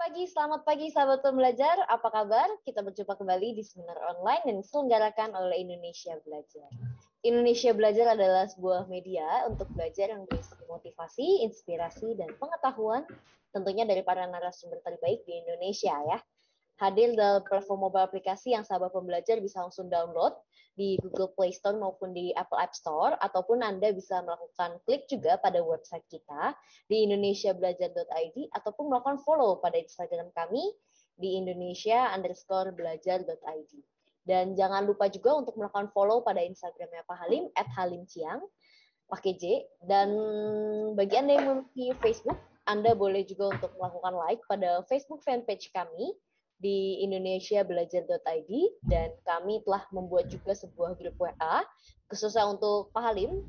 Selamat pagi sahabat pembelajar. Apa kabar? Kita berjumpa kembali di seminar online yang diselenggarakan oleh Indonesia Belajar. Indonesia Belajar adalah sebuah media untuk belajar yang berisi motivasi, inspirasi, dan pengetahuan tentunya dari para narasumber terbaik di Indonesia ya. Hadir dalam platform mobile aplikasi yang sahabat pembelajar bisa langsung download di Google Play Store maupun di Apple App Store, ataupun Anda bisa melakukan klik juga pada website kita di indonesiabelajar.id, ataupun melakukan follow pada Instagram kami di indonesia_belajar.id. Dan jangan lupa juga untuk melakukan follow pada Instagramnya Pak Halim, @halimciang, pakai J. Dan bagi Anda yang memiliki Facebook, Anda boleh juga untuk melakukan like pada Facebook fanpage kami di indonesiabelajar.id, dan kami telah membuat juga sebuah grup WA khususnya untuk Pak Halim.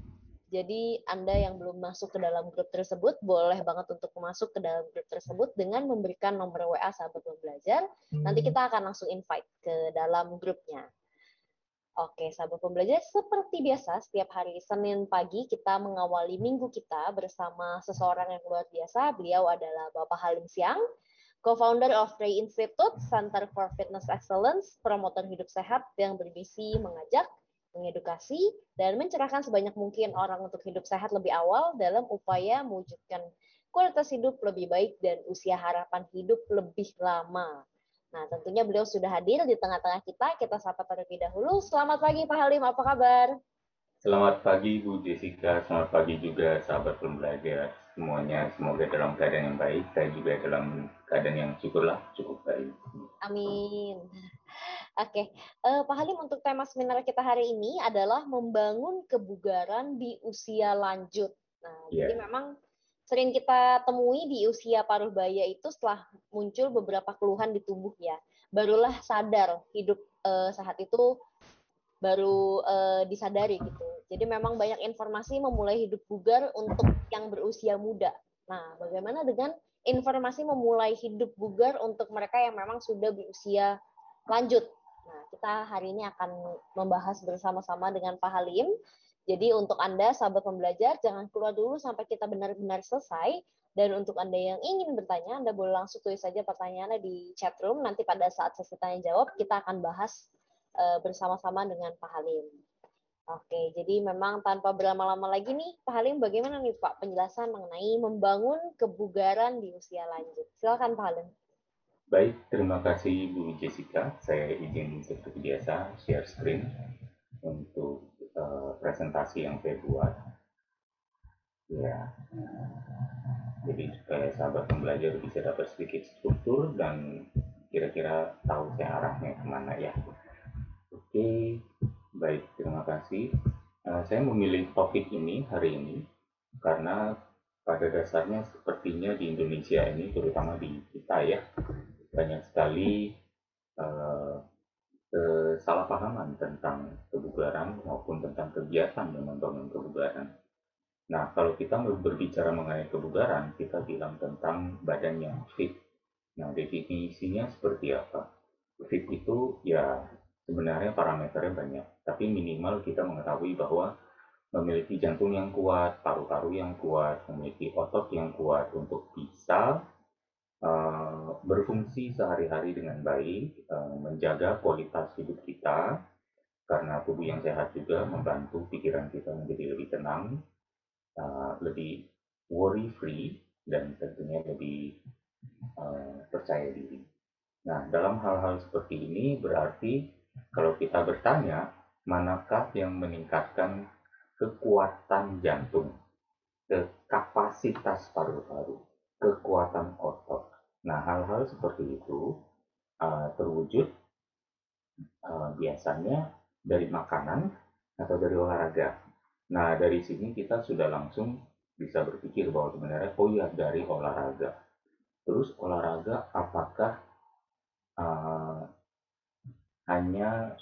Jadi Anda yang belum masuk ke dalam grup tersebut, boleh banget untuk masuk ke dalam grup tersebut dengan memberikan nomor WA sahabat pembelajar. Nanti kita akan langsung invite ke dalam grupnya. Oke, sahabat pembelajar, seperti biasa, setiap hari Senin pagi kita mengawali minggu kita bersama seseorang yang luar biasa. Beliau adalah Bapak Halim Siang, co-founder of Ray Institute, Center for Fitness Excellence, promotor hidup sehat yang bermisi mengajak, mengedukasi, dan mencerahkan sebanyak mungkin orang untuk hidup sehat lebih awal dalam upaya mewujudkan kualitas hidup lebih baik dan usia harapan hidup lebih lama. Nah, tentunya beliau sudah hadir di tengah-tengah kita. Kita sapa terlebih dahulu. Selamat pagi Pak Halim, apa kabar? Selamat pagi Bu Jessica, selamat pagi juga sahabat pembelajar semuanya. Semoga dalam keadaan yang baik, saya juga dalam keadaan yang syukurlah cukup baik. Amin. Oke, Pak Halim, untuk tema seminar kita hari ini adalah membangun kebugaran di usia lanjut. Nah, jadi Ya, memang sering kita temui di usia paruh baya itu setelah muncul beberapa keluhan di tubuh ya. Barulah sadar hidup saat itu baru disadari gitu. Jadi memang banyak informasi memulai hidup bugar untuk yang berusia muda. Nah, bagaimana dengan informasi memulai hidup bugar untuk mereka yang memang sudah berusia lanjut? Nah, kita hari ini akan membahas bersama-sama dengan Pak Halim. Jadi untuk Anda, sahabat pembelajar, jangan keluar dulu sampai kita benar-benar selesai. Dan untuk Anda yang ingin bertanya, Anda boleh langsung tulis saja pertanyaannya di chat room. Nanti pada saat sesi tanya jawab, kita akan bahas bersama-sama dengan Pak Halim. Oke, jadi memang tanpa berlama-lama lagi nih, Pak Halim, bagaimana nih Pak penjelasan mengenai membangun kebugaran di usia lanjut? Silakan Pak Halim. baik, terima kasih Bu Jessica. Saya izin seperti biasa share screen untuk presentasi yang saya buat. Ya, jadi supaya sahabat pembelajar bisa dapat sedikit struktur dan kira-kira tahu saya arahnya kemana ya. Oke, baik, terima kasih. Saya memilih topik ini hari ini karena pada dasarnya sepertinya di Indonesia ini, terutama di kita ya, banyak sekali uh, kesalahpahaman tentang kebugaran maupun tentang kegiatan yang membangun kebugaran. Nah, kalau kita berbicara mengenai kebugaran, kita bilang tentang badan yang fit. Nah, definisinya seperti apa? Fit itu ya sebenarnya parameternya banyak, tapi minimal kita mengetahui bahwa memiliki jantung yang kuat, paru-paru yang kuat, memiliki otot yang kuat untuk bisa berfungsi sehari-hari dengan baik, menjaga kualitas hidup kita, karena tubuh yang sehat juga membantu pikiran kita menjadi lebih tenang, lebih worry free, dan tentunya lebih percaya diri. Nah, dalam hal-hal seperti ini berarti kalau kita bertanya, manakah yang meningkatkan kekuatan jantung, ke kapasitas paru-paru, kekuatan otot. Nah, hal-hal seperti itu terwujud biasanya dari makanan atau dari olahraga. Nah, dari sini kita sudah langsung bisa berpikir bahwa sebenarnya, oh ya, dari olahraga. Terus olahraga apakah uh, hanya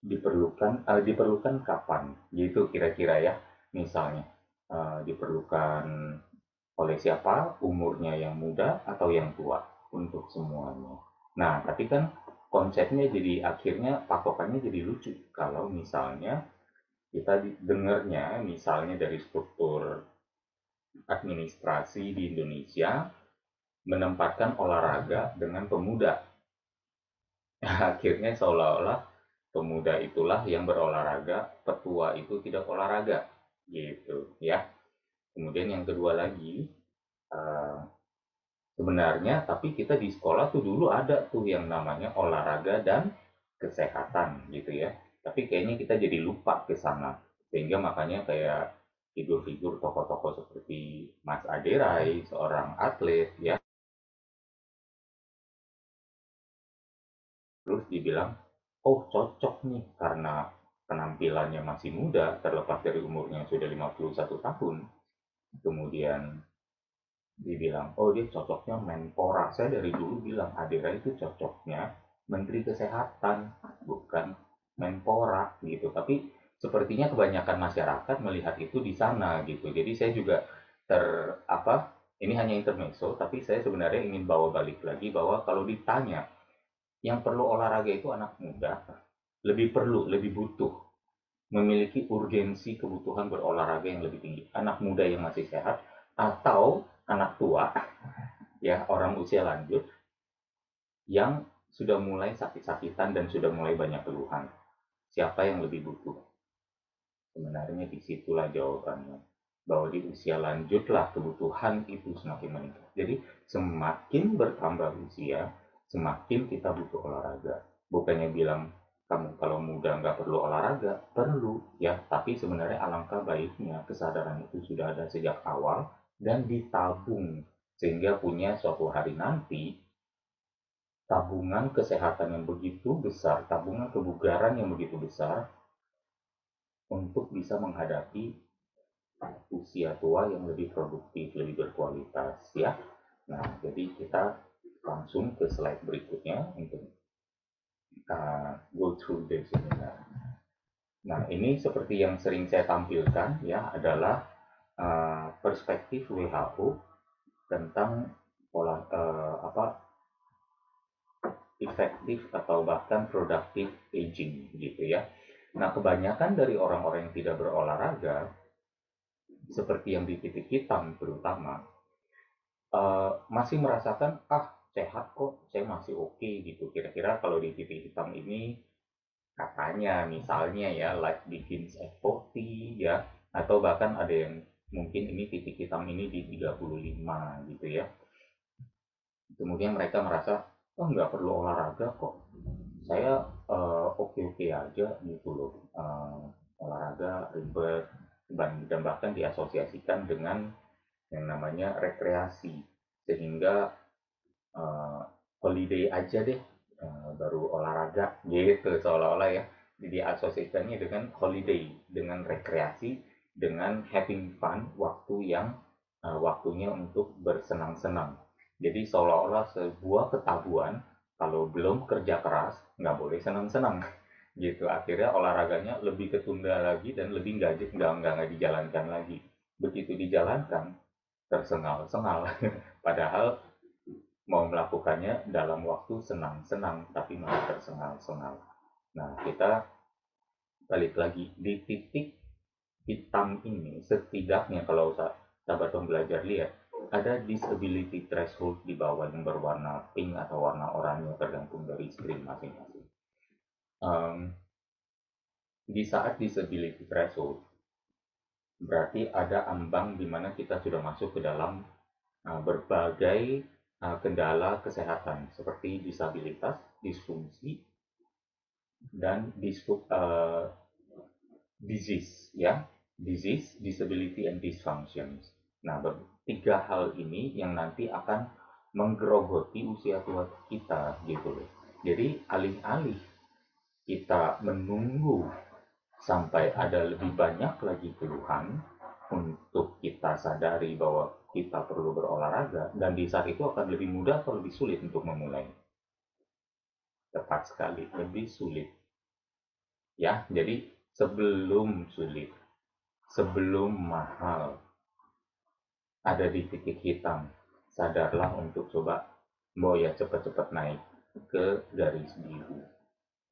diperlukan kapan? Gitu kira-kira ya. Misalnya diperlukan oleh siapa, umurnya yang muda atau yang tua, untuk semuanya. Nah, tapi kan konsepnya jadi akhirnya patokannya jadi lucu. Kalau misalnya kita dengarnya misalnya dari struktur administrasi di Indonesia, menempatkan olahraga dengan pemuda. Akhirnya seolah-olah pemuda itulah yang berolahraga, petua itu tidak olahraga, gitu ya. Kemudian yang kedua lagi, eh, sebenarnya tapi kita di sekolah tuh dulu ada tuh yang namanya olahraga dan kesehatan gitu ya. Tapi kayaknya kita jadi lupa ke sana. Sehingga makanya kayak figur-figur tokoh-tokoh seperti Mas Aderai, seorang atlet ya, terus dibilang, oh cocok nih karena penampilannya masih muda, terlepas dari umurnya sudah 51 tahun. Kemudian dibilang, oh dia cocoknya Menpora. Saya dari dulu bilang, Adera itu cocoknya Menteri Kesehatan, bukan Menpora gitu. Tapi sepertinya kebanyakan masyarakat melihat itu di sana gitu. Jadi saya juga ter apa ini hanya intermezzo, tapi saya sebenarnya ingin bawa balik lagi bahwa kalau ditanya yang perlu olahraga itu anak muda, lebih perlu, lebih butuh memiliki urgensi kebutuhan berolahraga yang lebih tinggi. Anak muda yang masih sehat atau anak tua ya orang usia lanjut yang sudah mulai sakit-sakitan dan sudah mulai banyak keluhan. Siapa yang lebih butuh? Sebenarnya disitulah jawabannya. Bahwa di usia lanjutlah kebutuhan itu semakin meningkat. Jadi semakin bertambah usia, semakin kita butuh olahraga. Bukannya bilang kamu kalau muda nggak perlu olahraga, perlu ya. Tapi sebenarnya alangkah baiknya kesadaran itu sudah ada sejak awal dan ditabung sehingga punya suatu hari nanti tabungan kesehatan yang begitu besar, tabungan kebugaran yang begitu besar untuk bisa menghadapi usia tua yang lebih produktif, lebih berkualitas ya. Nah, jadi kita langsung ke slide berikutnya untuk go through the seminar. Nah, ini seperti yang sering saya tampilkan ya adalah perspektif WHO tentang pola efektif atau bahkan productive aging gitu ya. Nah, kebanyakan dari orang-orang yang tidak berolahraga, seperti yang di titik hitam terutama, masih merasakan, ah sehat kok, saya masih oke gitu. Kira-kira kalau di titik hitam ini, katanya misalnya ya, life begins at 40 ya, atau bahkan ada yang mungkin ini titik hitam ini di 35 gitu ya. Kemudian mereka merasa, oh nggak perlu olahraga kok, saya oke-oke aja gitu loh. Olahraga ribet dan bahkan diasosiasikan dengan yang namanya rekreasi sehingga eh, holiday aja deh baru olahraga gitu seolah-olah ya diasosiasikannya dengan holiday dengan rekreasi dengan having fun waktu yang waktunya untuk bersenang-senang jadi seolah-olah sebuah ketabuhan kalau belum kerja keras nggak boleh senang-senang gitu akhirnya olahraganya lebih ketunda lagi dan lebih nggak dijalankan lagi begitu dijalankan tersengal-sengal padahal mau melakukannya dalam waktu senang-senang tapi malah tersengal-sengal. Nah, kita balik lagi di titik hitam ini setidaknya kalau sahabat pembelajar lihat ada disability threshold di bawah yang berwarna pink atau warna oranye tergantung dari screen masing-masing. Um, di saat disability threshold berarti ada ambang di mana kita sudah masuk ke dalam berbagai kendala kesehatan seperti disabilitas, disfungsi, dan disease, ya, disease, disability, and dysfunctions. Nah, tiga hal ini yang nanti akan menggerogoti usia tua kita gitu loh. Jadi alih-alih kita menunggu sampai ada lebih banyak lagi keluhan untuk kita sadari bahwa kita perlu berolahraga dan di saat itu akan lebih mudah atau lebih sulit untuk memulai. Tepat sekali, lebih sulit. Ya, jadi sebelum sulit, sebelum mahal, ada di titik hitam, sadarlah untuk coba mau ya cepat-cepat naik ke garis biru.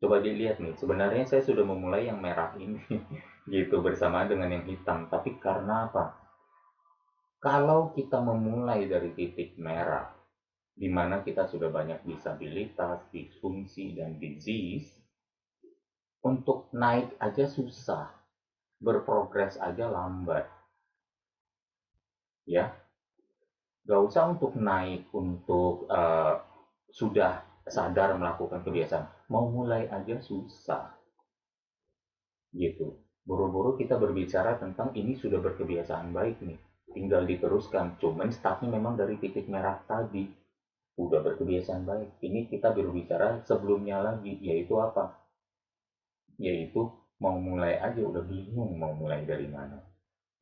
Coba dilihat nih, sebenarnya saya sudah memulai yang merah ini gitu bersamaan dengan yang hitam. Tapi karena apa? Kalau kita memulai dari titik merah, di mana kita sudah banyak disabilitas, disfungsi, dan disease, untuk naik aja susah, berprogres aja lambat, ya. Gak usah untuk naik, untuk sudah sadar melakukan kebiasaan, mau mulai aja susah, gitu. Buru-buru kita berbicara tentang ini sudah berkebiasaan baik nih, tinggal diteruskan, cuman startnya memang dari titik merah tadi, udah berkebiasaan baik. Ini kita berbicara sebelumnya lagi, yaitu apa? Yaitu mau mulai aja udah bingung mau mulai dari mana.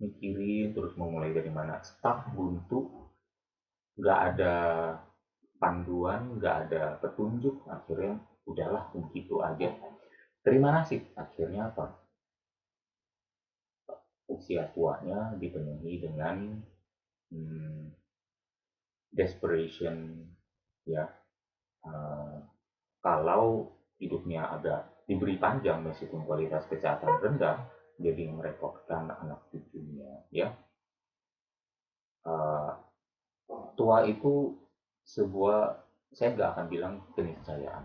Mikirin terus mau mulai dari mana. Stuck, buntu, nggak ada panduan, nggak ada petunjuk. Akhirnya udahlah begitu aja. Terima nasib. Akhirnya apa? Usia tuanya dipenuhi dengan hmm, desperation, ya. Uh, Kalau hidupnya agak diberi panjang meskipun kualitas kesehatan rendah, jadi merepotkan anak cucunya, ya. Uh, Tua itu sebuah, saya nggak akan bilang keniscayaan.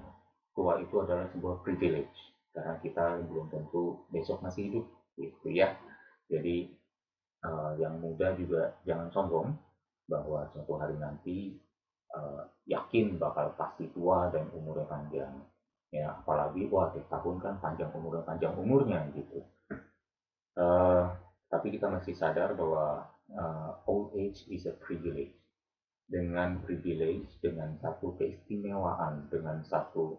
Tua itu adalah sebuah privilege karena kita belum tentu besok masih hidup, gitu ya. Jadi yang muda juga jangan sombong bahwa suatu hari nanti yakin bakal pasti tua dan umurnya panjang. Ya, apalagi wah tiap tahun kan panjang umurnya gitu. Uh, tapi kita masih sadar bahwa old age is a privilege, dengan privilege, dengan satu keistimewaan, dengan satu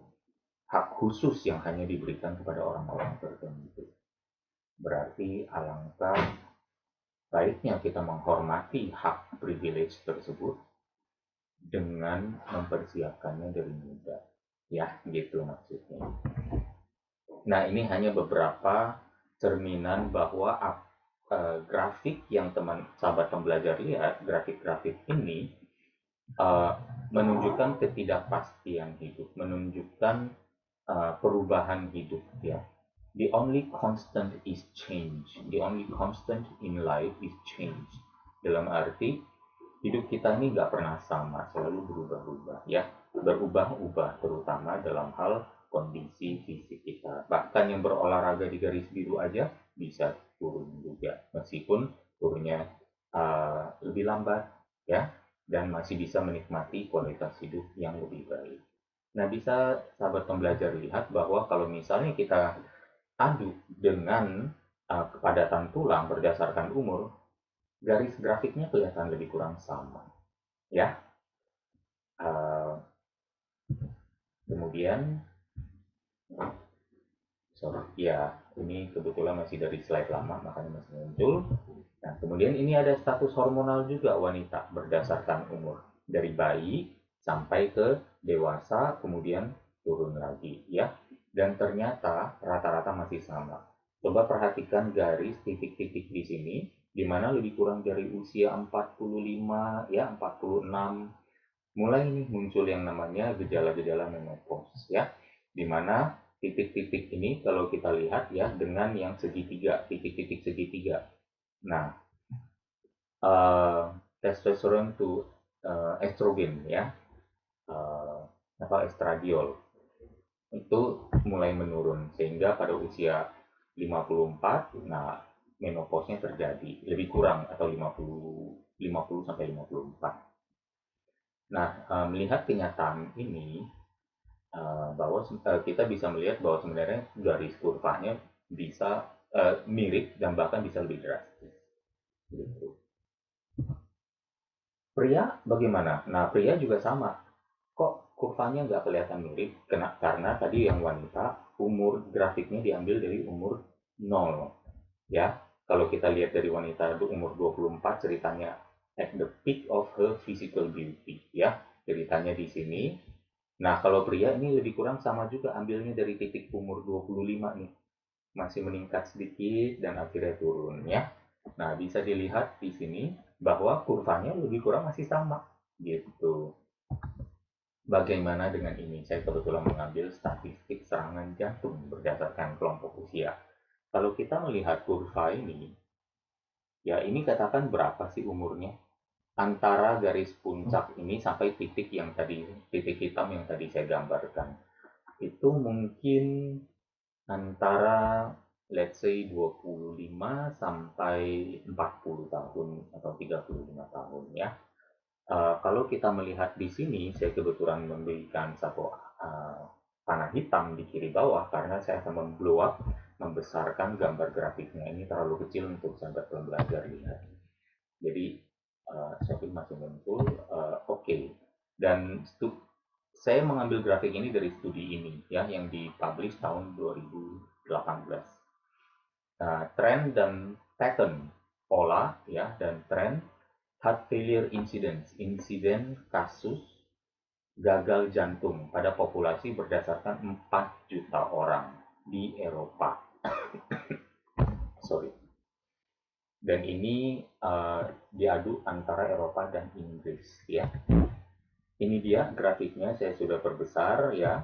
hak khusus yang hanya diberikan kepada orang-orang tertentu. Berarti alangkah baiknya kita menghormati hak privilege tersebut dengan mempersiapkannya dari muda. Ya, gitu maksudnya. Nah, ini hanya beberapa cerminan bahwa grafik yang teman sahabat pembelajar lihat, grafik-grafik ini uh, menunjukkan ketidakpastian hidup, menunjukkan perubahan hidup, ya. The only constant is change. The only constant in life is change. Dalam arti hidup kita ini nggak pernah sama, selalu berubah-ubah, ya. Berubah-ubah, terutama dalam hal kondisi fisik kita. Bahkan yang berolahraga di garis biru aja bisa turun juga, meskipun turunnya lebih lambat, ya, dan masih bisa menikmati kualitas hidup yang lebih baik. Nah, bisa sahabat pembelajar lihat bahwa kalau misalnya kita adu dengan kepadatan tulang berdasarkan umur, garis grafiknya kelihatan lebih kurang sama, ya. Uh, Kemudian, sorry, ya, ini kebetulan masih dari slide lama, makanya masih muncul. Nah, kemudian ini ada status hormonal juga wanita berdasarkan umur. Dari bayi sampai ke dewasa, kemudian turun lagi, ya. Dan ternyata rata-rata masih sama. Coba perhatikan garis titik-titik di sini, di mana lebih kurang dari usia 45, ya, 46, mulai nih muncul yang namanya gejala-gejala menopause, ya, di mana titik-titik ini kalau kita lihat ya dengan yang segitiga, titik-titik segitiga. Nah, testosteron to estrogen, ya, apa estradiol itu mulai menurun sehingga pada usia 54, nah menopause-nya terjadi lebih kurang atau 50 sampai 54. Nah, melihat kenyataan ini, bahwa kita bisa melihat bahwa sebenarnya garis kurvanya bisa mirip dan bahkan bisa lebih drastis. Gitu. Pria bagaimana? Nah, pria juga sama. Kok kurvanya nggak kelihatan mirip? Karena tadi yang wanita, umur grafiknya diambil dari umur 0. Ya, kalau kita lihat dari wanita itu umur 24, ceritanya at the peak of her physical beauty. Ya, ceritanya di sini. Nah, kalau pria ini lebih kurang sama juga, ambilnya dari titik umur 25 nih. Masih meningkat sedikit dan akhirnya turun, ya. Nah, bisa dilihat di sini bahwa kurvanya lebih kurang masih sama gitu. Bagaimana dengan ini? Saya kebetulan mengambil statistik serangan jantung berdasarkan kelompok usia. Kalau kita melihat kurva ini, ya ini katakan berapa sih umurnya? antara garis puncak ini sampai titik hitam yang tadi saya gambarkan. Itu mungkin antara let's say 25 sampai 40 tahun atau 35 tahun ya. Kalau kita melihat di sini, saya kebetulan memberikan satu panah hitam di kiri bawah karena saya akan memblow up, membesarkan gambar grafiknya. Ini terlalu kecil untuk sahabat pembelajar lihat. Jadi Shopee masih muncul, oke. Dan saya mengambil grafik ini dari studi ini ya yang dipublish tahun 2018. Tren dan pattern pola ya dan tren heart failure incidence, insiden kasus gagal jantung pada populasi berdasarkan 4 juta orang di Eropa. Sorry. Dan ini diadu antara Eropa dan Inggris ya. Ini dia grafiknya, saya sudah perbesar ya.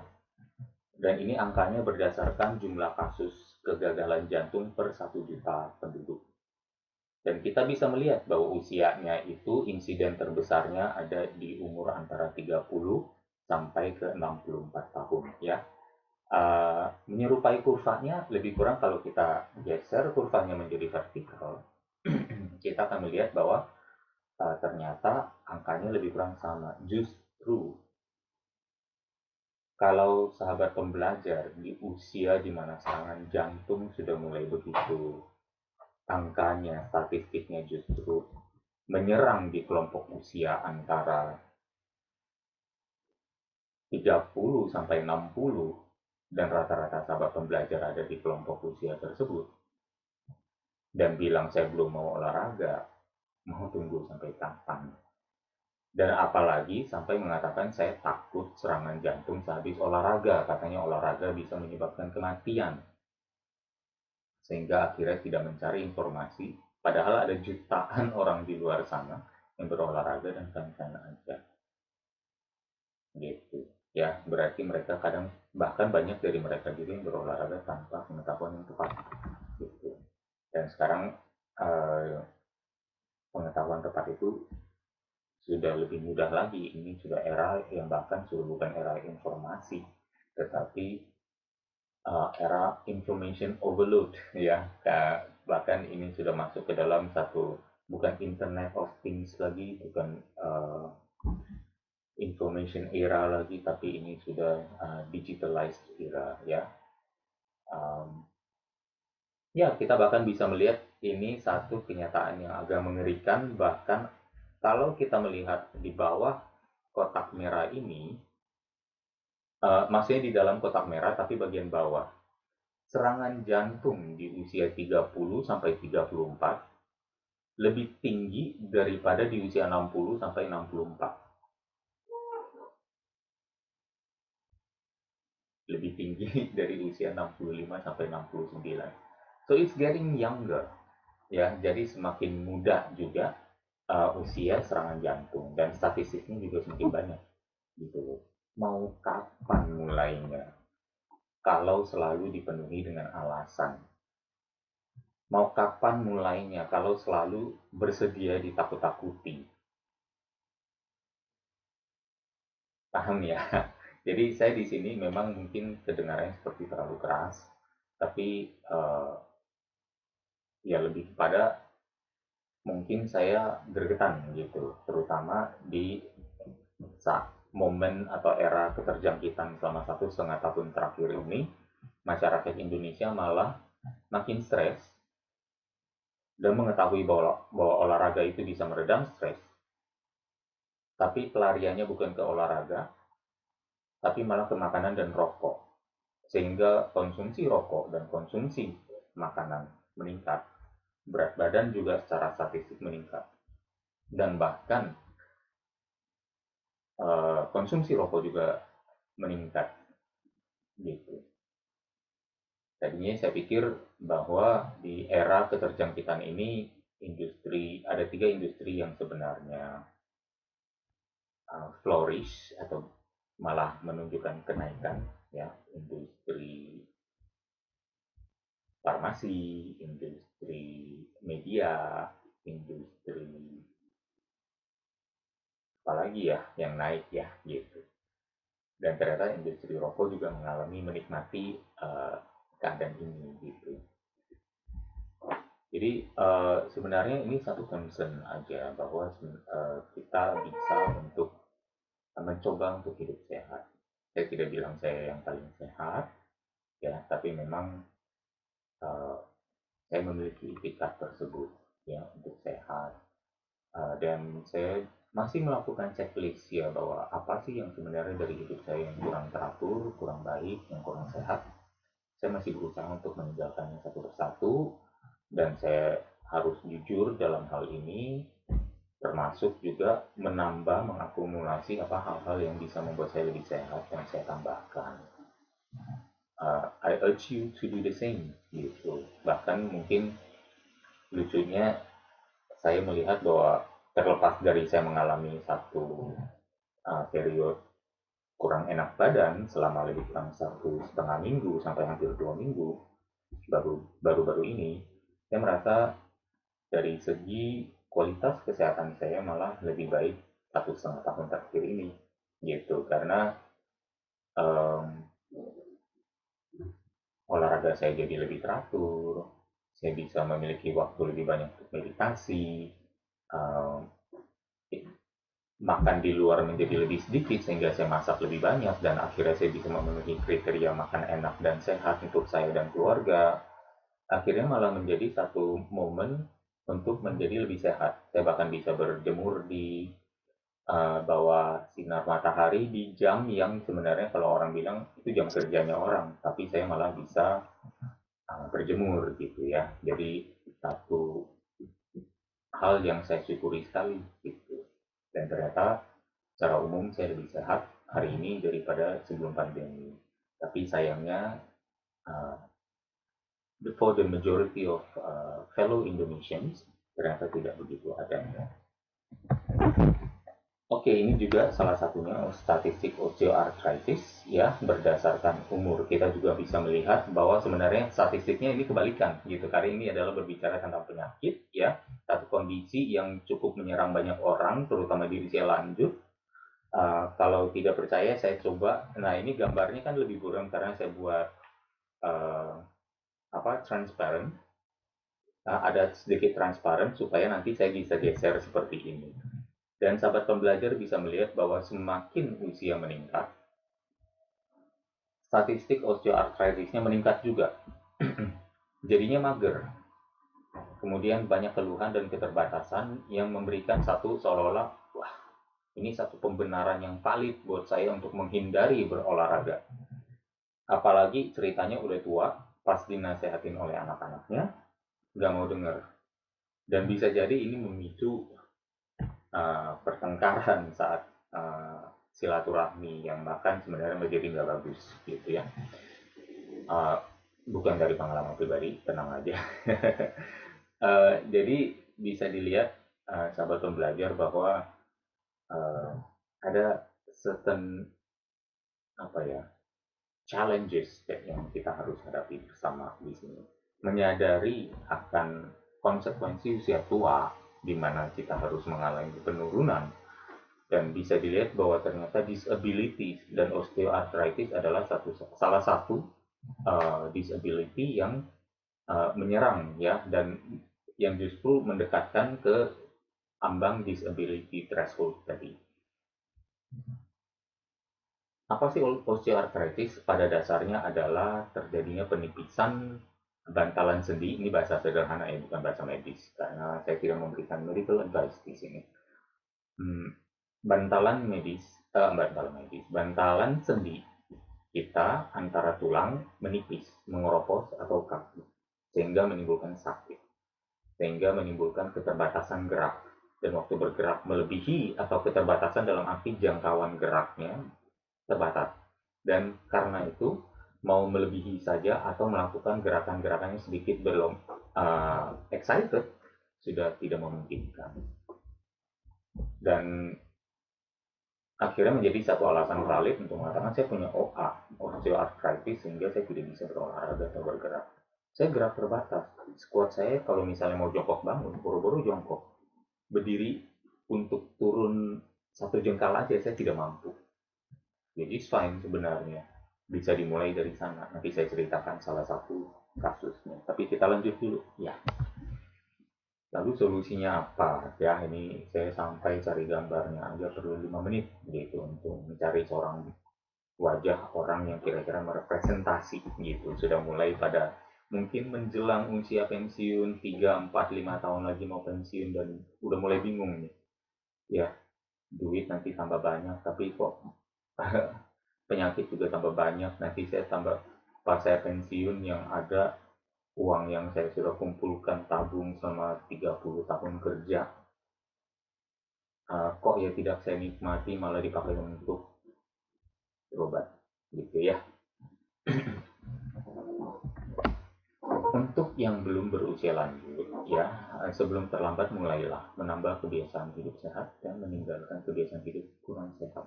Dan ini angkanya berdasarkan jumlah kasus kegagalan jantung per 1 juta penduduk. Dan kita bisa melihat bahwa usianya itu insiden terbesarnya ada di umur antara 30 sampai ke 64 tahun ya. Menyerupai kurvanya lebih kurang kalau kita geser kurvanya menjadi vertikal, kita akan melihat bahwa ternyata angkanya lebih kurang sama. Justru kalau sahabat pembelajar di usia di mana serangan jantung sudah mulai begitu, angkanya, statistiknya justru menyerang di kelompok usia antara 30 sampai 60 dan rata-rata sahabat pembelajar ada di kelompok usia tersebut dan bilang saya belum mau olahraga, mau tunggu sampai kapan? Dan apalagi sampai mengatakan saya takut serangan jantung sehabis olahraga, katanya olahraga bisa menyebabkan kematian. Sehingga akhirnya tidak mencari informasi, padahal ada jutaan orang di luar sana yang berolahraga dan sana-sana aja. Gitu. Ya, berarti mereka kadang bahkan banyak dari mereka juga yang berolahraga tanpa pengetahuan yang tepat. Gitu. Dan sekarang eh, pengetahuan tepat itu sudah lebih mudah lagi. Ini sudah era yang bahkan sudah bukan era informasi, tetapi era information overload ya. Bahkan ini sudah masuk ke dalam satu bukan Internet of Things lagi, bukan information era lagi, tapi ini sudah digitalized era ya. Um, ya, kita bahkan bisa melihat ini satu kenyataan yang agak mengerikan, bahkan kalau kita melihat di bawah kotak merah ini, maksudnya di dalam kotak merah tapi bagian bawah, serangan jantung di usia 30 sampai 34 lebih tinggi daripada di usia 60 sampai 64. Lebih tinggi dari usia 65 sampai 69. So it's getting younger. Ya, jadi semakin muda juga usia serangan jantung dan statistiknya juga semakin banyak gitu. Mau kapan mulainya? Kalau selalu dipenuhi dengan alasan. Mau kapan mulainya kalau selalu bersedia ditakut-takuti? Paham ya? Jadi saya di sini memang mungkin kedengarannya seperti terlalu keras, tapi ya lebih kepada mungkin saya gregetan gitu, terutama di saat momen atau era keterjangkitan selama 1,5 tahun terakhir ini, masyarakat Indonesia malah makin stres dan mengetahui bahwa olahraga itu bisa meredam stres, tapi pelariannya bukan ke olahraga, tapi malah ke makanan dan rokok. Sehingga konsumsi rokok dan konsumsi makanan meningkat, berat badan juga secara statistik meningkat. Dan bahkan konsumsi rokok juga meningkat gitu. Tadinya saya pikir bahwa di era keterjangkitan ini ada 3 industri yang sebenarnya flourish atau malah menunjukkan kenaikan ya, industri farmasi, industri media, industri apalagi ya yang naik ya gitu. Dan ternyata industri rokok juga menikmati keadaan ini gitu. Jadi sebenarnya ini satu concern aja bahwa kita bisa untuk mencoba untuk hidup sehat. Saya tidak bilang saya yang paling sehat ya, tapi memang uh, saya memiliki itikat tersebut ya untuk sehat. Dan saya masih melakukan checklist ya bahwa apa sih yang sebenarnya dari hidup saya yang kurang teratur, kurang baik, yang kurang sehat. Saya masih berusaha untuk meninggalkannya satu persatu dan saya harus jujur dalam hal ini, termasuk juga menambah, mengakumulasi apa hal-hal yang bisa membuat saya lebih sehat dan saya tambahkan. I urge you to do the same gitu. Bahkan mungkin lucunya saya melihat bahwa terlepas dari saya mengalami satu periode kurang enak badan selama lebih kurang 1,5 minggu sampai hampir 2 minggu baru-baru ini, saya merasa dari segi kualitas kesehatan saya malah lebih baik 1,5 tahun terakhir ini gitu karena um, olahraga saya jadi lebih teratur, saya bisa memiliki waktu lebih banyak untuk meditasi, um, makan di luar menjadi lebih sedikit sehingga saya masak lebih banyak dan akhirnya saya bisa memenuhi kriteria makan enak dan sehat untuk saya dan keluarga. Akhirnya malah menjadi satu momen untuk menjadi lebih sehat. Saya bahkan bisa berjemur di bawah sinar matahari di jam yang sebenarnya kalau orang bilang itu jam kerjanya orang, tapi saya malah bisa berjemur gitu ya. Jadi satu hal yang saya syukuri sekali gitu. Dan ternyata secara umum saya lebih sehat hari ini daripada sebelum pandemi. Tapi sayangnya uh, for the majority of fellow Indonesians ternyata tidak begitu adanya. Oke, ini juga salah satunya statistik osteoarthritis ya, berdasarkan umur. Kita juga bisa melihat bahwa sebenarnya statistiknya ini kebalikan gitu. Karena ini adalah berbicara tentang penyakit ya, satu kondisi yang cukup menyerang banyak orang, terutama di usia lanjut. Kalau tidak percaya, saya coba. Nah, ini gambarnya kan lebih buram karena saya buat uh, transparent. Ada sedikit transparan supaya nanti saya bisa geser seperti ini. Dan sahabat pembelajar bisa melihat bahwa semakin usia meningkat, statistik osteoartritisnya meningkat juga. Jadinya mager. Kemudian banyak keluhan dan keterbatasan yang memberikan satu seolah-olah, wah, ini satu pembenaran yang valid buat saya untuk menghindari berolahraga. Apalagi ceritanya udah tua, pas dinasehatin oleh anak-anaknya, nggak mau denger. Dan bisa jadi ini memicu pertengkaran saat silaturahmi yang bahkan sebenarnya menjadi nggak bagus gitu ya. Uh, Bukan dari pengalaman pribadi, tenang aja. Jadi bisa dilihat sahabat pembelajar bahwa uh, ada certain apa ya challenges yang kita harus hadapi bersama di sini. Menyadari akan konsekuensi usia tua di mana kita harus mengalami penurunan dan bisa dilihat bahwa ternyata disability dan osteoarthritis adalah salah satu disability yang menyerang ya dan yang justru mendekatkan ke ambang disability threshold tadi. Apa sih osteoarthritis? Pada dasarnya adalah terjadinya penipisan bantalan sendi. Ini bahasa sederhana ya, bukan bahasa medis. Karena saya tidak memberikan medical advice di sini. Hmm, bantalan sendi kita antara tulang menipis, mengeropos atau kaku, sehingga menimbulkan sakit, sehingga menimbulkan keterbatasan gerak. Dan waktu bergerak melebihi atau keterbatasan dalam arti jangkauan geraknya terbatas. Dan karena itu mau melebihi saja atau melakukan gerakan-gerakan yang sedikit belum excited sudah tidak memungkinkan. Dan akhirnya menjadi satu alasan valid untuk mengatakan saya punya OA, osteoarthritis, sehingga saya tidak bisa berolahraga atau bergerak. Saya gerak terbatas. Squat saya kalau misalnya mau jongkok bangun, buru-buru jongkok. Berdiri untuk turun satu jengkal aja saya tidak mampu. Jadi fine sebenarnya. Bisa dimulai dari sana. Nanti saya ceritakan salah satu kasusnya. Tapi kita lanjut dulu. Ya. Lalu solusinya apa? Ya, ini saya sampai cari gambarnya aja perlu 5 menit gitu untuk mencari seorang wajah orang yang kira-kira merepresentasi gitu. Sudah mulai pada mungkin menjelang usia pensiun 3 4 5 tahun lagi mau pensiun dan udah mulai bingung nih. Ya, duit nanti tambah banyak tapi kok penyakit juga tambah banyak. Nanti saya tambah pas saya pensiun yang ada uang yang saya sudah kumpulkan tabung selama 30 tahun kerja, kok ya tidak saya nikmati malah dipakai untuk berobat gitu ya. Untuk yang belum berusia lanjut ya, sebelum terlambat mulailah menambah kebiasaan hidup sehat dan meninggalkan kebiasaan hidup kurang sehat.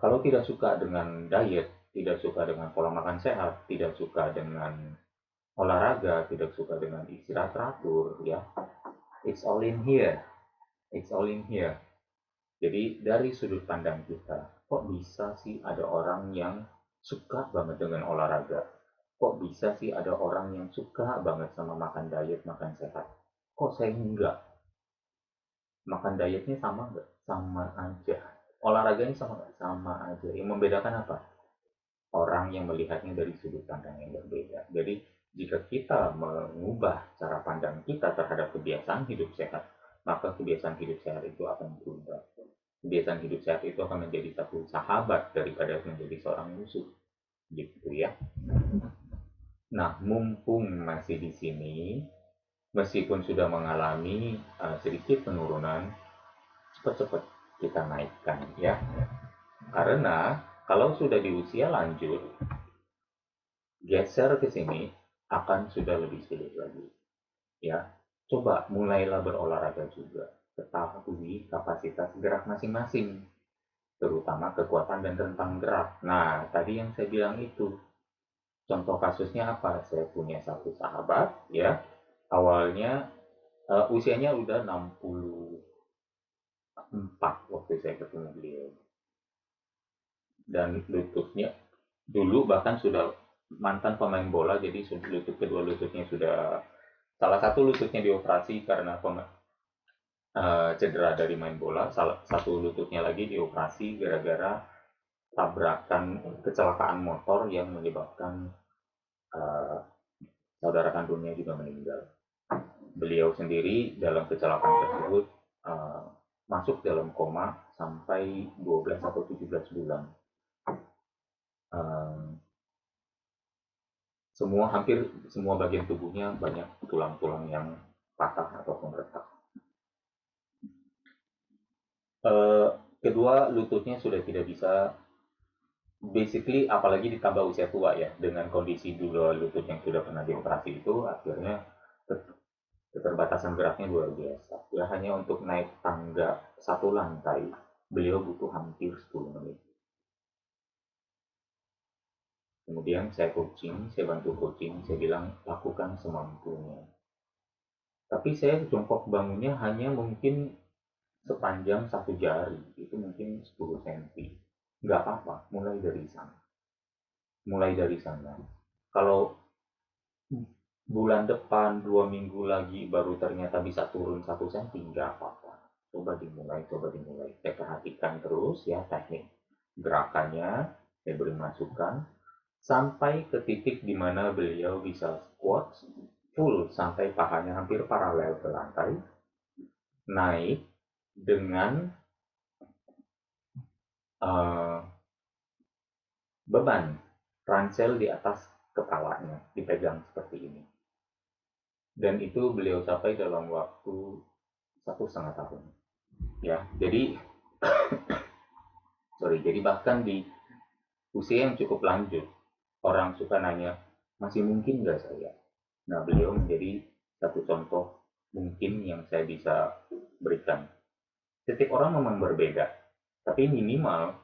Kalau tidak suka dengan diet, tidak suka dengan pola makan sehat, tidak suka dengan olahraga, tidak suka dengan istirahat teratur, ya, it's all in here, it's all in here. Jadi dari sudut pandang kita, kok bisa sih ada orang yang suka banget dengan olahraga? Kok bisa sih ada orang yang suka banget sama makan diet, makan sehat? Kok saya enggak? Makan dietnya sama nggak? Sama aja. Olahraganya sama nggak? Sama aja. Yang membedakan apa? Orang yang melihatnya dari sudut pandang yang berbeda. Jadi jika kita mengubah cara pandang kita terhadap kebiasaan hidup sehat, maka kebiasaan hidup sehat itu akan berubah. Kebiasaan hidup sehat itu akan menjadi satu sahabat daripada menjadi seorang musuh, gitu ya. Nah, mumpung masih di sini, meskipun sudah mengalami sedikit penurunan, cepat-cepat kita naikkan ya. Karena kalau sudah di usia lanjut, geser ke sini akan sudah lebih sulit lagi. Ya, coba mulailah berolahraga juga. Ketahui kapasitas gerak masing-masing, terutama kekuatan dan rentang gerak. Nah, tadi yang saya bilang itu, contoh kasusnya apa? Saya punya satu sahabat, ya, awalnya usianya udah 64 waktu saya ketemu beliau. Dan lututnya dulu bahkan sudah mantan pemain bola, jadi lutut kedua lututnya sudah, salah satu lututnya dioperasi karena cedera dari main bola, salah satu lututnya lagi dioperasi gara-gara tabrakan kecelakaan motor yang menyebabkan uh, saudara kandungnya juga meninggal. Beliau sendiri dalam kecelakaan tersebut uh, masuk dalam koma sampai 12 atau 17 bulan. Uh, hampir semua bagian tubuhnya banyak tulang-tulang yang patah ataupun retak. Uh, Kedua lututnya sudah tidak bisa, basically apalagi ditambah usia tua ya, dengan kondisi dulu lutut yang sudah pernah dioperasi itu, akhirnya keterbatasan geraknya luar biasa. Ya hanya untuk naik tangga satu lantai, beliau butuh hampir 10 menit. Kemudian saya coaching, saya bantu coaching, saya bilang lakukan semampunya. Tapi saya jongkok bangunnya hanya mungkin sepanjang satu jari, itu mungkin 10 cm. Nggak apa-apa, mulai dari sana. Mulai dari sana. Kalau bulan depan 2 minggu lagi baru ternyata bisa turun 1 cm, nggak apa-apa. Coba dimulai. Saya perhatikan terus ya teknik gerakannya, saya beri masukan sampai ke titik di mana beliau bisa squat full sampai pahanya hampir paralel ke lantai, naik dengan uh, beban ransel di atas kepalanya dipegang seperti ini. Dan itu beliau capai dalam waktu 1,5 tahun. Ya, jadi jadi bahkan di usia yang cukup lanjut, orang suka nanya, masih mungkin nggak saya? Nah, beliau menjadi satu contoh mungkin yang saya bisa berikan. Titik orang memang berbeda, tapi minimal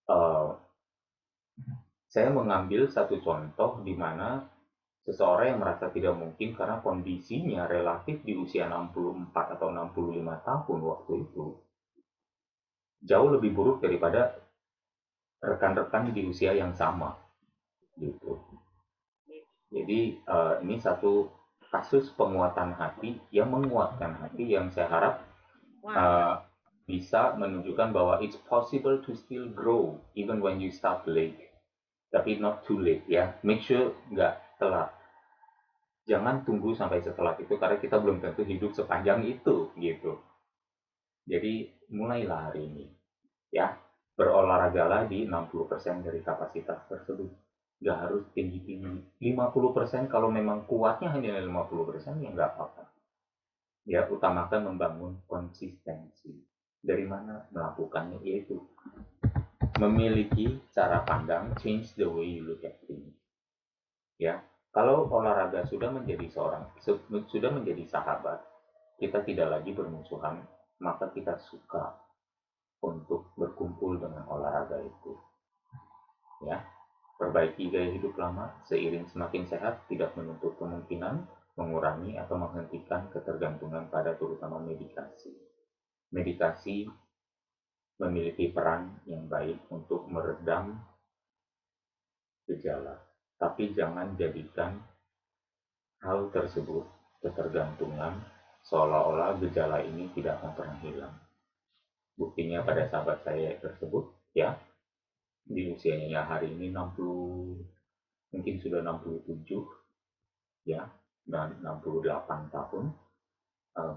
uh, saya mengambil satu contoh di mana seseorang yang merasa tidak mungkin karena kondisinya relatif di usia 64 atau 65 tahun waktu itu, jauh lebih buruk daripada rekan-rekan di usia yang sama gitu. Jadi ini satu kasus penguatan hati yang menguatkan hati yang saya harap uh, bisa menunjukkan bahwa it's possible to still grow even when you start late. Tapi not too late ya. Make sure nggak telat. Jangan tunggu sampai setelah itu karena kita belum tentu hidup sepanjang itu gitu. Jadi mulailah hari ini ya. Berolahragalah di 60% dari kapasitas tersebut. Nggak harus tinggi-tinggi. 50% kalau memang kuatnya hanya 50% ya nggak apa-apa. Ya, utamakan membangun konsistensi. Dari mana melakukannya? Yaitu memiliki cara pandang, change the way you look at things. Ya, kalau olahraga sudah menjadi sahabat, kita tidak lagi bermusuhan, maka kita suka untuk berkumpul dengan olahraga itu. Ya, perbaiki gaya hidup lama seiring semakin sehat tidak menutup kemungkinan mengurangi atau menghentikan ketergantungan pada terutama medikasi. Medikasi memiliki peran yang baik untuk meredam gejala, tapi jangan jadikan hal tersebut ketergantungan seolah-olah gejala ini tidak akan pernah hilang. Buktinya pada sahabat saya tersebut, ya, di usianya hari ini 60, mungkin sudah 67, ya, dan 68 tahun,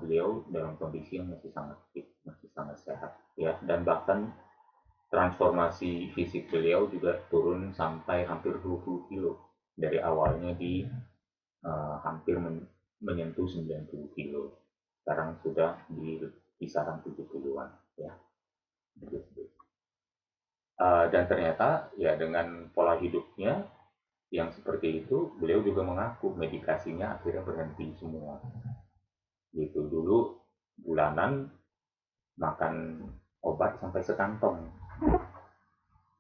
beliau dalam kondisi yang masih sangat fit, masih sangat sehat, ya, dan bahkan transformasi fisik beliau juga turun sampai hampir 20 kilo dari awalnya di hampir menyentuh 90 kilo, sekarang sudah di kisaran 70-an ya. Dan ternyata ya dengan pola hidupnya yang seperti itu, beliau juga mengaku medikasinya akhirnya berhenti semua. Gitu dulu bulanan makan obat sampai sekantong.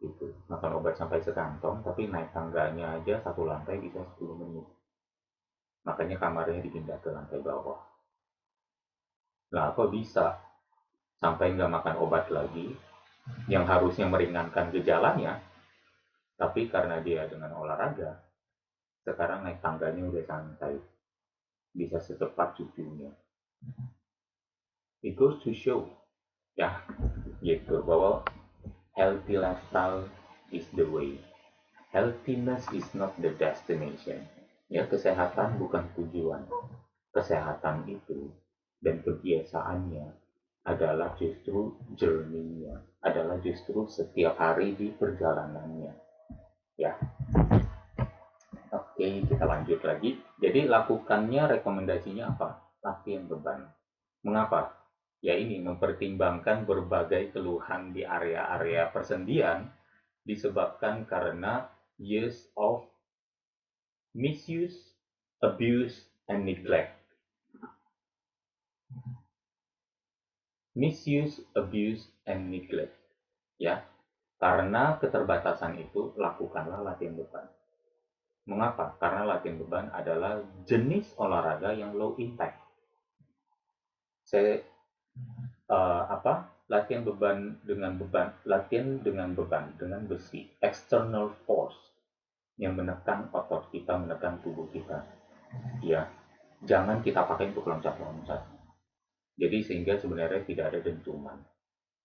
Gitu. Makan obat sampai sekantong, tapi naik tangganya aja satu lantai bisa 10 menit. Makanya kamarnya dipindah ke lantai bawah. Nah, apa bisa sampai nggak makan obat lagi, yang harusnya meringankan gejalanya, tapi karena dia dengan olahraga, sekarang naik tangganya udah santai, bisa secepat cucunya. It goes to show, ya, gitu, bahwa healthy lifestyle is the way. Healthiness is not the destination. Ya, kesehatan bukan tujuan. Kesehatan itu dan kebiasaannya adalah justru journey-nya, adalah justru setiap hari di perjalanannya. Ya, oke, kita lanjut lagi. Jadi lakukannya rekomendasinya apa? Latihan beban. Mengapa? Ya ini mempertimbangkan berbagai keluhan di area-area persendian disebabkan karena years of misuse, abuse, and neglect. Misuse, abuse, and neglect. Ya, karena keterbatasan itu lakukanlah latihan beban. Mengapa? Karena latihan beban adalah jenis olahraga yang low impact. Saya latihan dengan beban dengan besi, external force yang menekan otot kita, menekan tubuh kita. Ya, jangan kita pakai untuk loncat-loncat. Jadi sehingga sebenarnya tidak ada dentuman.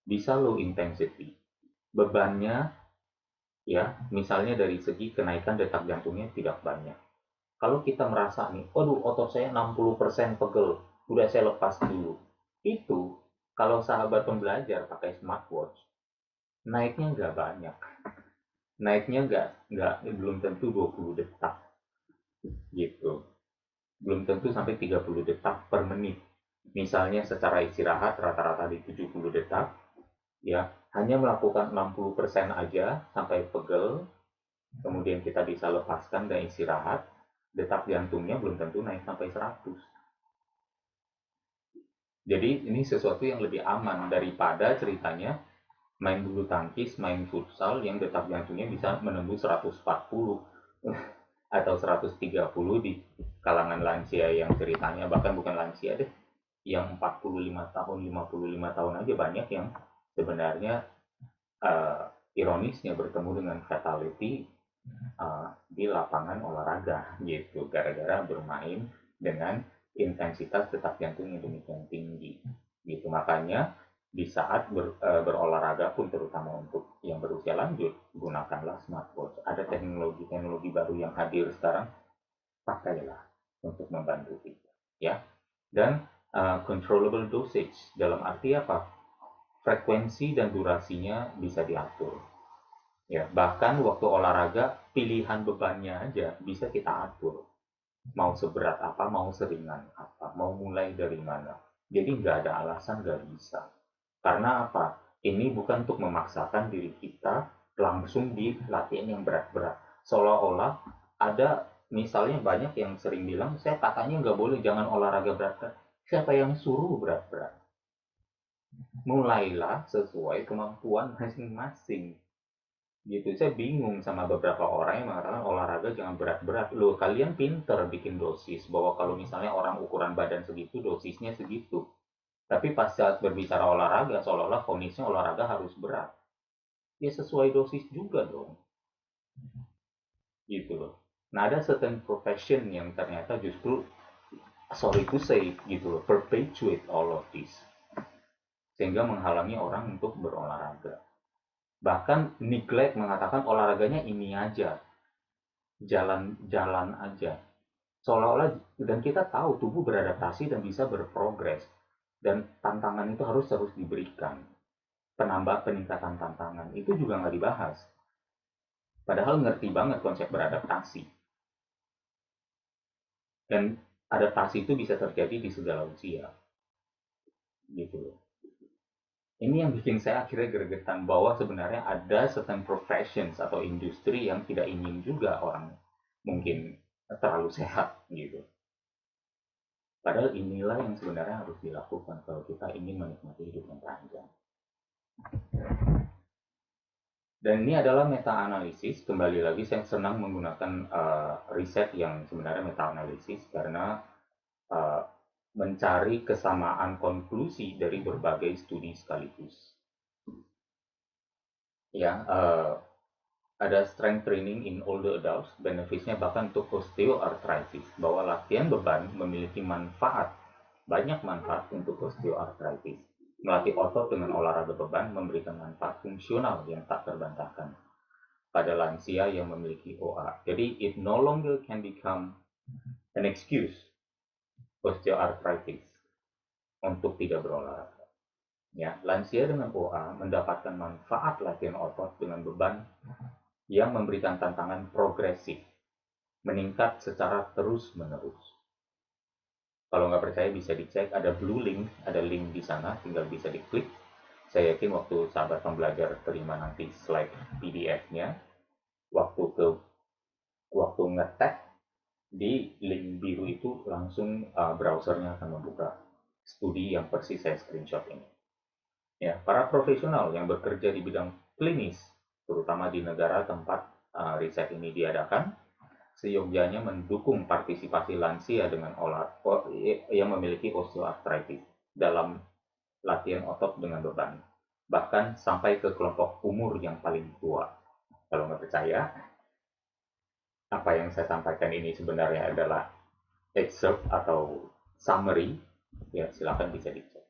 Bisa low intensity. Bebannya ya, misalnya dari segi kenaikan detak jantungnya tidak banyak. Kalau kita merasa nih, aduh otot saya 60% pegel, udah saya lepas dulu. Itu kalau sahabat pembelajar pakai smartwatch, naiknya nggak banyak. Naiknya nggak belum tentu 20 detak gitu. Belum tentu sampai 30 detak per menit. Misalnya secara istirahat rata-rata di 70 detak, ya hanya melakukan 60% aja sampai pegel, kemudian kita bisa lepaskan dan istirahat, detak jantungnya belum tentu naik sampai 100. Jadi ini sesuatu yang lebih aman daripada ceritanya main bulu tangkis, main futsal yang detak jantungnya bisa menembus 140 atau 130 di kalangan lansia yang ceritanya bahkan bukan lansia deh, yang 45 tahun, 55 tahun aja banyak yang sebenarnya ironisnya bertemu dengan fatality di lapangan olahraga gitu, gara-gara bermain dengan intensitas detak jantung yang demikian tinggi gitu. Makanya di saat berolahraga pun, terutama untuk yang berusia lanjut, gunakanlah smartwatch. Ada teknologi-teknologi baru yang hadir sekarang, pakailah untuk membantu kita ya. Dan controllable dosage dalam arti apa? Frekuensi dan durasinya bisa diatur ya. Bahkan waktu olahraga, pilihan bebannya aja bisa kita atur, mau seberat apa, mau seringan apa, mau mulai dari mana. Jadi nggak ada alasan nggak bisa. Karena apa? Ini bukan untuk memaksakan diri kita langsung di latihan yang berat-berat. Seolah-olah ada, misalnya banyak yang sering bilang, saya katanya nggak boleh, jangan olahraga berat-berat. Siapa yang suruh berat-berat? Mulailah sesuai kemampuan masing-masing gitu. Saya bingung sama beberapa orang yang mengatakan olahraga jangan berat-berat. Loh, kalian pinter bikin dosis bahwa kalau misalnya orang ukuran badan segitu, dosisnya segitu. Tapi pas saat berbicara olahraga, seolah-olah kondisinya olahraga harus berat. Ya sesuai dosis juga dong, gitu loh. Nah, ada certain profession yang ternyata justru, sorry to say, gitu loh, perpetuate all of this. Sehingga menghalangi orang untuk berolahraga. Bahkan neglect, mengatakan olahraganya ini aja, jalan-jalan aja. Seolah-olah, dan kita tahu tubuh beradaptasi dan bisa berprogres. Dan tantangan itu harus terus diberikan. Peningkatan tantangan itu juga nggak dibahas. Padahal ngerti banget konsep beradaptasi. Dan adaptasi itu bisa terjadi di segala usia. Gitu loh. Ini yang bikin saya akhirnya gregetan bahwa sebenarnya ada certain professions atau industri yang tidak ingin juga orang mungkin terlalu sehat gitu. Padahal inilah yang sebenarnya harus dilakukan kalau kita ingin menikmati hidup yang panjang. Dan ini adalah meta-analisis. Kembali lagi, saya senang menggunakan riset yang sebenarnya meta-analisis karena uh, mencari kesamaan konklusi dari berbagai studi sekaligus. Ya, ada strength training in older adults, benefitnya bahkan untuk osteoarthritis, bahwa latihan beban memiliki manfaat, banyak manfaat untuk osteoarthritis. Melatih otot dengan olahraga beban memberikan manfaat fungsional yang tak terbantahkan pada lansia yang memiliki OA. Jadi, it no longer can become an excuse osteoarthritis untuk tidak berolahraga. Ya, lansia dengan OA mendapatkan manfaat latihan otot dengan beban yang memberikan tantangan progresif, meningkat secara terus-menerus. Kalau nggak percaya bisa dicek, ada blue link, ada link di sana, tinggal bisa diklik. Saya yakin waktu sahabat pembelajar terima nanti slide PDF-nya, waktu ke waktu ngetek di link biru itu langsung browsernya akan membuka studi yang persis saya screenshot ini. Ya, para profesional yang bekerja di bidang klinis, terutama di negara tempat riset ini diadakan, seyogyanya mendukung partisipasi lansia dengan yang memiliki osteoartritis dalam latihan otot dengan beban, bahkan sampai ke kelompok umur yang paling tua. Kalau nggak percaya, apa yang saya sampaikan ini sebenarnya adalah excerpt atau summary, ya silakan bisa dicek.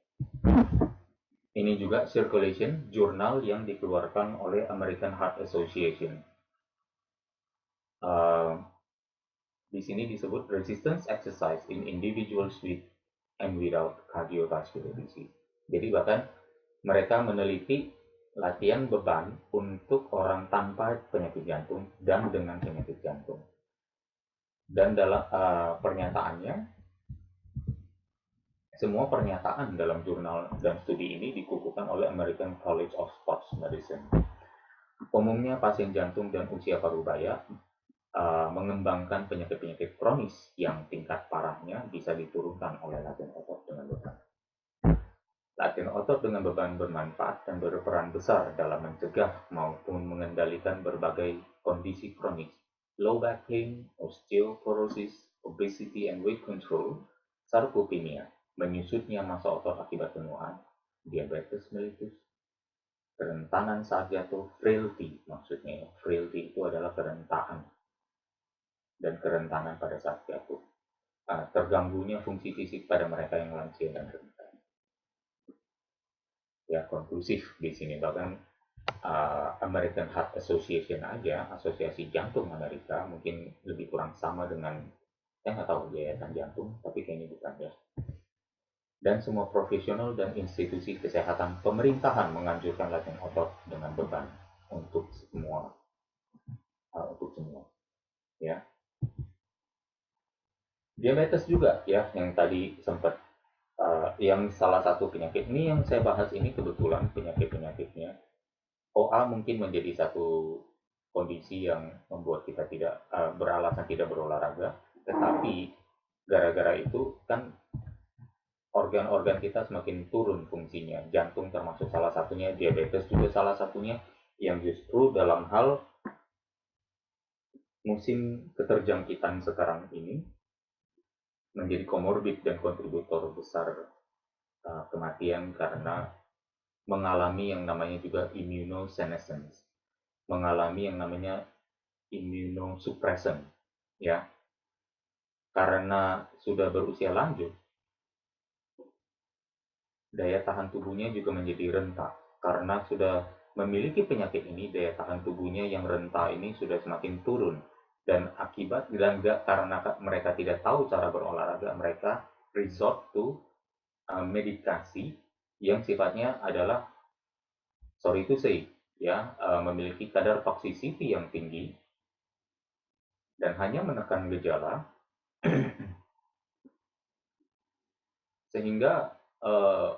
Ini juga Circulation, jurnal yang dikeluarkan oleh American Heart Association. Uh, di sini disebut resistance exercise in individuals with and without cardiovascular disease. Jadi bahkan mereka meneliti latihan beban untuk orang tanpa penyakit jantung dan dengan penyakit jantung. Dan dalam pernyataannya, semua pernyataan dalam jurnal dan studi ini dikukuhkan oleh American College of Sports Medicine. Umumnya pasien jantung dan usia parubaya mengembangkan penyakit-penyakit kronis yang tingkat parahnya bisa diturunkan oleh latihan otot dengan beban. Latihan otot dengan beban bermanfaat dan berperan besar dalam mencegah maupun mengendalikan berbagai kondisi kronis, low back pain, osteoporosis, obesity and weight control, sarkopenia, menyusutnya massa otot akibat penuaan, diabetes mellitus, Kerentanan saat jatuh, frailty maksudnya. Frailty itu adalah kerentaan dan kerentanan pada saat jatuh. Terganggunya fungsi fisik pada mereka yang lansia dan rentan. Ya, konklusif di sini bahkan American Heart Association aja, Asosiasi Jantung Amerika, mungkin lebih kurang sama dengan, saya nggak tahu yayasan jantung, tapi kayaknya bukan ya. Dan semua profesional dan institusi kesehatan pemerintahan menganjurkan latihan otot dengan beban untuk semua, ya. Diabetes juga ya, yang tadi sempat yang salah satu penyakit ini yang saya bahas ini kebetulan penyakit-penyakitnya OA mungkin menjadi satu kondisi yang membuat kita tidak beralasan tidak berolahraga, tetapi gara-gara itu kan organ-organ kita semakin turun fungsinya, jantung termasuk salah satunya, diabetes juga salah satunya, yang justru dalam hal musim keterjangkitan sekarang ini menjadi komorbid dan kontributor besar kematian karena mengalami yang namanya juga immunosenescence, mengalami yang namanya immunosuppression, ya, karena sudah berusia lanjut, daya tahan tubuhnya juga menjadi rentan. Karena sudah memiliki penyakit ini, daya tahan tubuhnya yang rentan ini sudah semakin turun. Dan akibat dan karena mereka tidak tahu cara berolahraga, mereka resort to medikasi yang sifatnya adalah, sorry to say, ya, memiliki kadar toxicity yang tinggi dan hanya menekan gejala sehingga uh,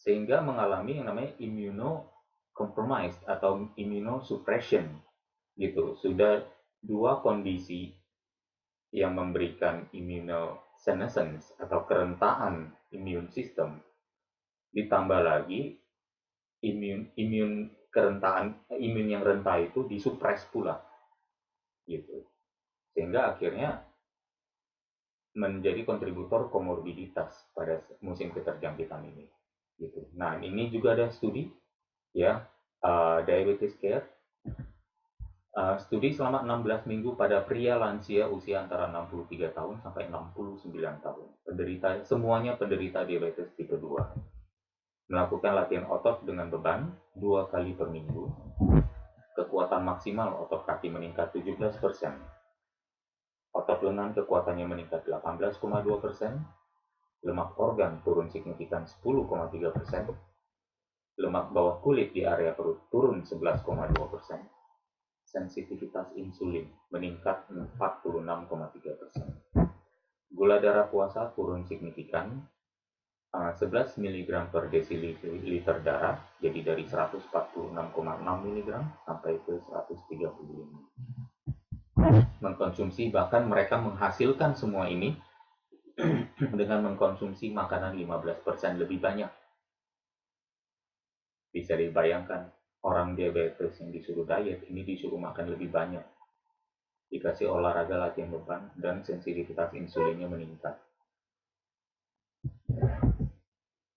sehingga mengalami yang namanya immunocompromised atau immunosuppression gitu. Sudah dua kondisi yang memberikan immunosenescence atau kerentaan immune system, ditambah lagi imun kerentaan imun yang rentan itu disupres pula gitu. Sehingga akhirnya menjadi kontributor komorbiditas pada musim keterjangkitan ini gitu. Nah, ini juga ada studi ya, diabetes care, studi selama 16 minggu pada pria lansia usia antara 63 tahun sampai 69 tahun. Semuanya penderita diabetes tipe 2. Melakukan latihan otot dengan beban 2 kali per minggu. Kekuatan maksimal otot kaki meningkat 17%. Otot lengan kekuatannya meningkat 18,2%. Lemak organ turun signifikan 10,3%. Lemak bawah kulit di area perut turun 11,2%. Sensitivitas insulin meningkat 46,3%. Gula darah puasa turun signifikan 11 mg per desiliter darah, jadi dari 146,6 mg sampai ke 135. Mengkonsumsi, bahkan mereka menghasilkan semua ini dengan mengkonsumsi makanan 15% lebih banyak. Bisa dibayangkan, orang diabetes yang disuruh diet, ini disuruh makan lebih banyak. Dikasih olahraga latihan beban, dan sensitivitas insulinnya meningkat.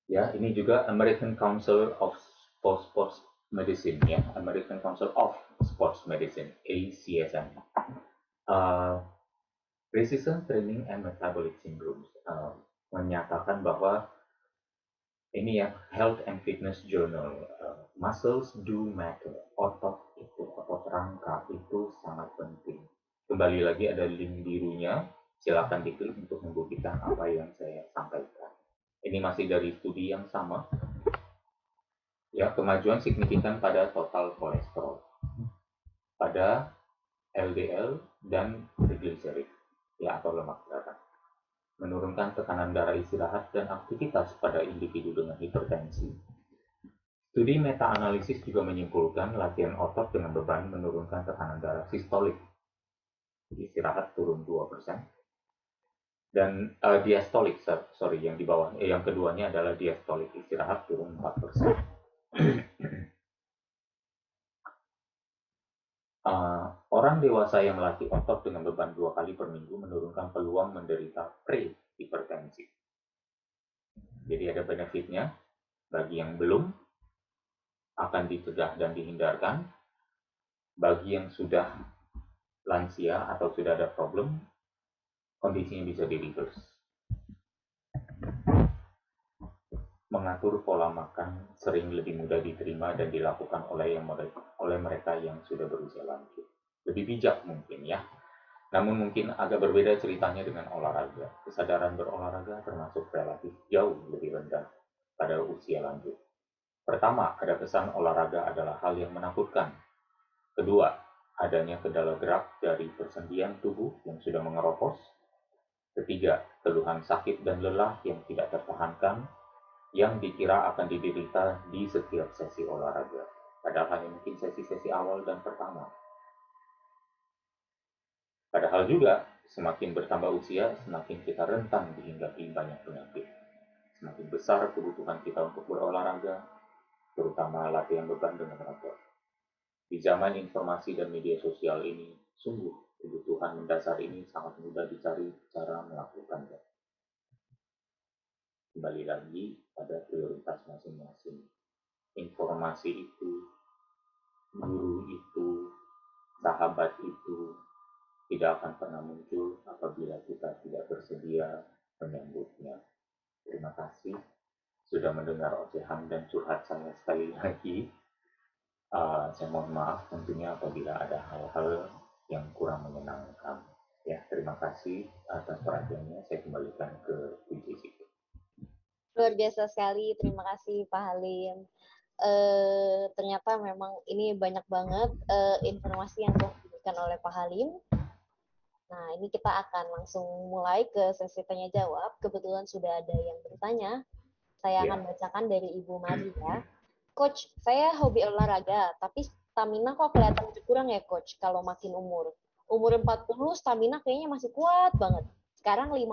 Ya, ini juga American Council of Sports Medicine, ya, American Council of Sports Medicine, ACSM. Resistant Training and Metabolic Syndrome menyatakan bahwa ini ya, Health and Fitness Journal, muscles do matter, otot rangka itu sangat penting. Kembali lagi ada link birunya, silakan diklik untuk membuktikan apa yang saya sampaikan. Ini masih dari studi yang sama, ya, kemajuan signifikan pada total kolesterol, pada LDL dan triglycerid, ya, atau lemak darah. Menurunkan tekanan darah istirahat dan aktivitas pada individu dengan hipertensi. Studi meta-analisis juga menyimpulkan latihan otot dengan beban menurunkan tekanan darah sistolik. Istirahat turun 2%. Dan diastolik, sorry, yang di bawah, yang keduanya adalah diastolik, istirahat turun 4%. Orang dewasa yang melatih otot dengan beban 2 kali per minggu menurunkan peluang menderita pre-hipertensi. Jadi ada benefitnya. Bagi yang belum, akan dicegah dan dihindarkan. Bagi yang sudah lansia atau sudah ada problem, kondisinya bisa di reverse. Mengatur pola makan sering lebih mudah diterima dan dilakukan oleh mereka yang sudah berusia lanjut. Lebih bijak mungkin ya. Namun mungkin agak berbeda ceritanya dengan olahraga. Kesadaran berolahraga termasuk relatif jauh lebih rendah pada usia lanjut. Pertama, ada kesan olahraga adalah hal yang menakutkan. Kedua, adanya kendala gerak dari persendian tubuh yang sudah mengeropos. Ketiga, keluhan sakit dan lelah yang tidak tertahankan yang dikira akan diderita di setiap sesi olahraga. Padahal hanya mungkin sesi-sesi awal dan pertama. Padahal juga, semakin bertambah usia, semakin kita rentan dihinggapi banyak penyakit. Semakin besar kebutuhan kita untuk berolahraga, terutama latihan beban dengan otot. Di zaman informasi dan media sosial ini, sungguh kebutuhan mendasar ini sangat mudah dicari cara melakukannya. Kembali lagi pada prioritas masing-masing. Informasi itu, guru itu, sahabat itu tidak akan pernah muncul apabila kita tidak bersedia menyambutnya. Terima kasih sudah mendengar ocehan dan curhat saya sekali lagi. Saya mohon maaf tentunya apabila ada hal-hal yang kurang menyenangkan. Ya, terima kasih atas perhatiannya. Saya kembalikan ke PJC. Luar biasa sekali, terima kasih Pak Halim. Ternyata memang ini banyak banget informasi yang telah diberikan oleh Pak Halim. Nah, ini kita akan langsung mulai ke sesi tanya jawab. Kebetulan sudah ada yang bertanya. Saya akan bacakan dari Ibu Maria. Coach, saya hobi olahraga, tapi stamina kok kelihatan berkurang ya, Coach, kalau makin umur. Umur 40, stamina kayaknya masih kuat banget. Sekarang 50.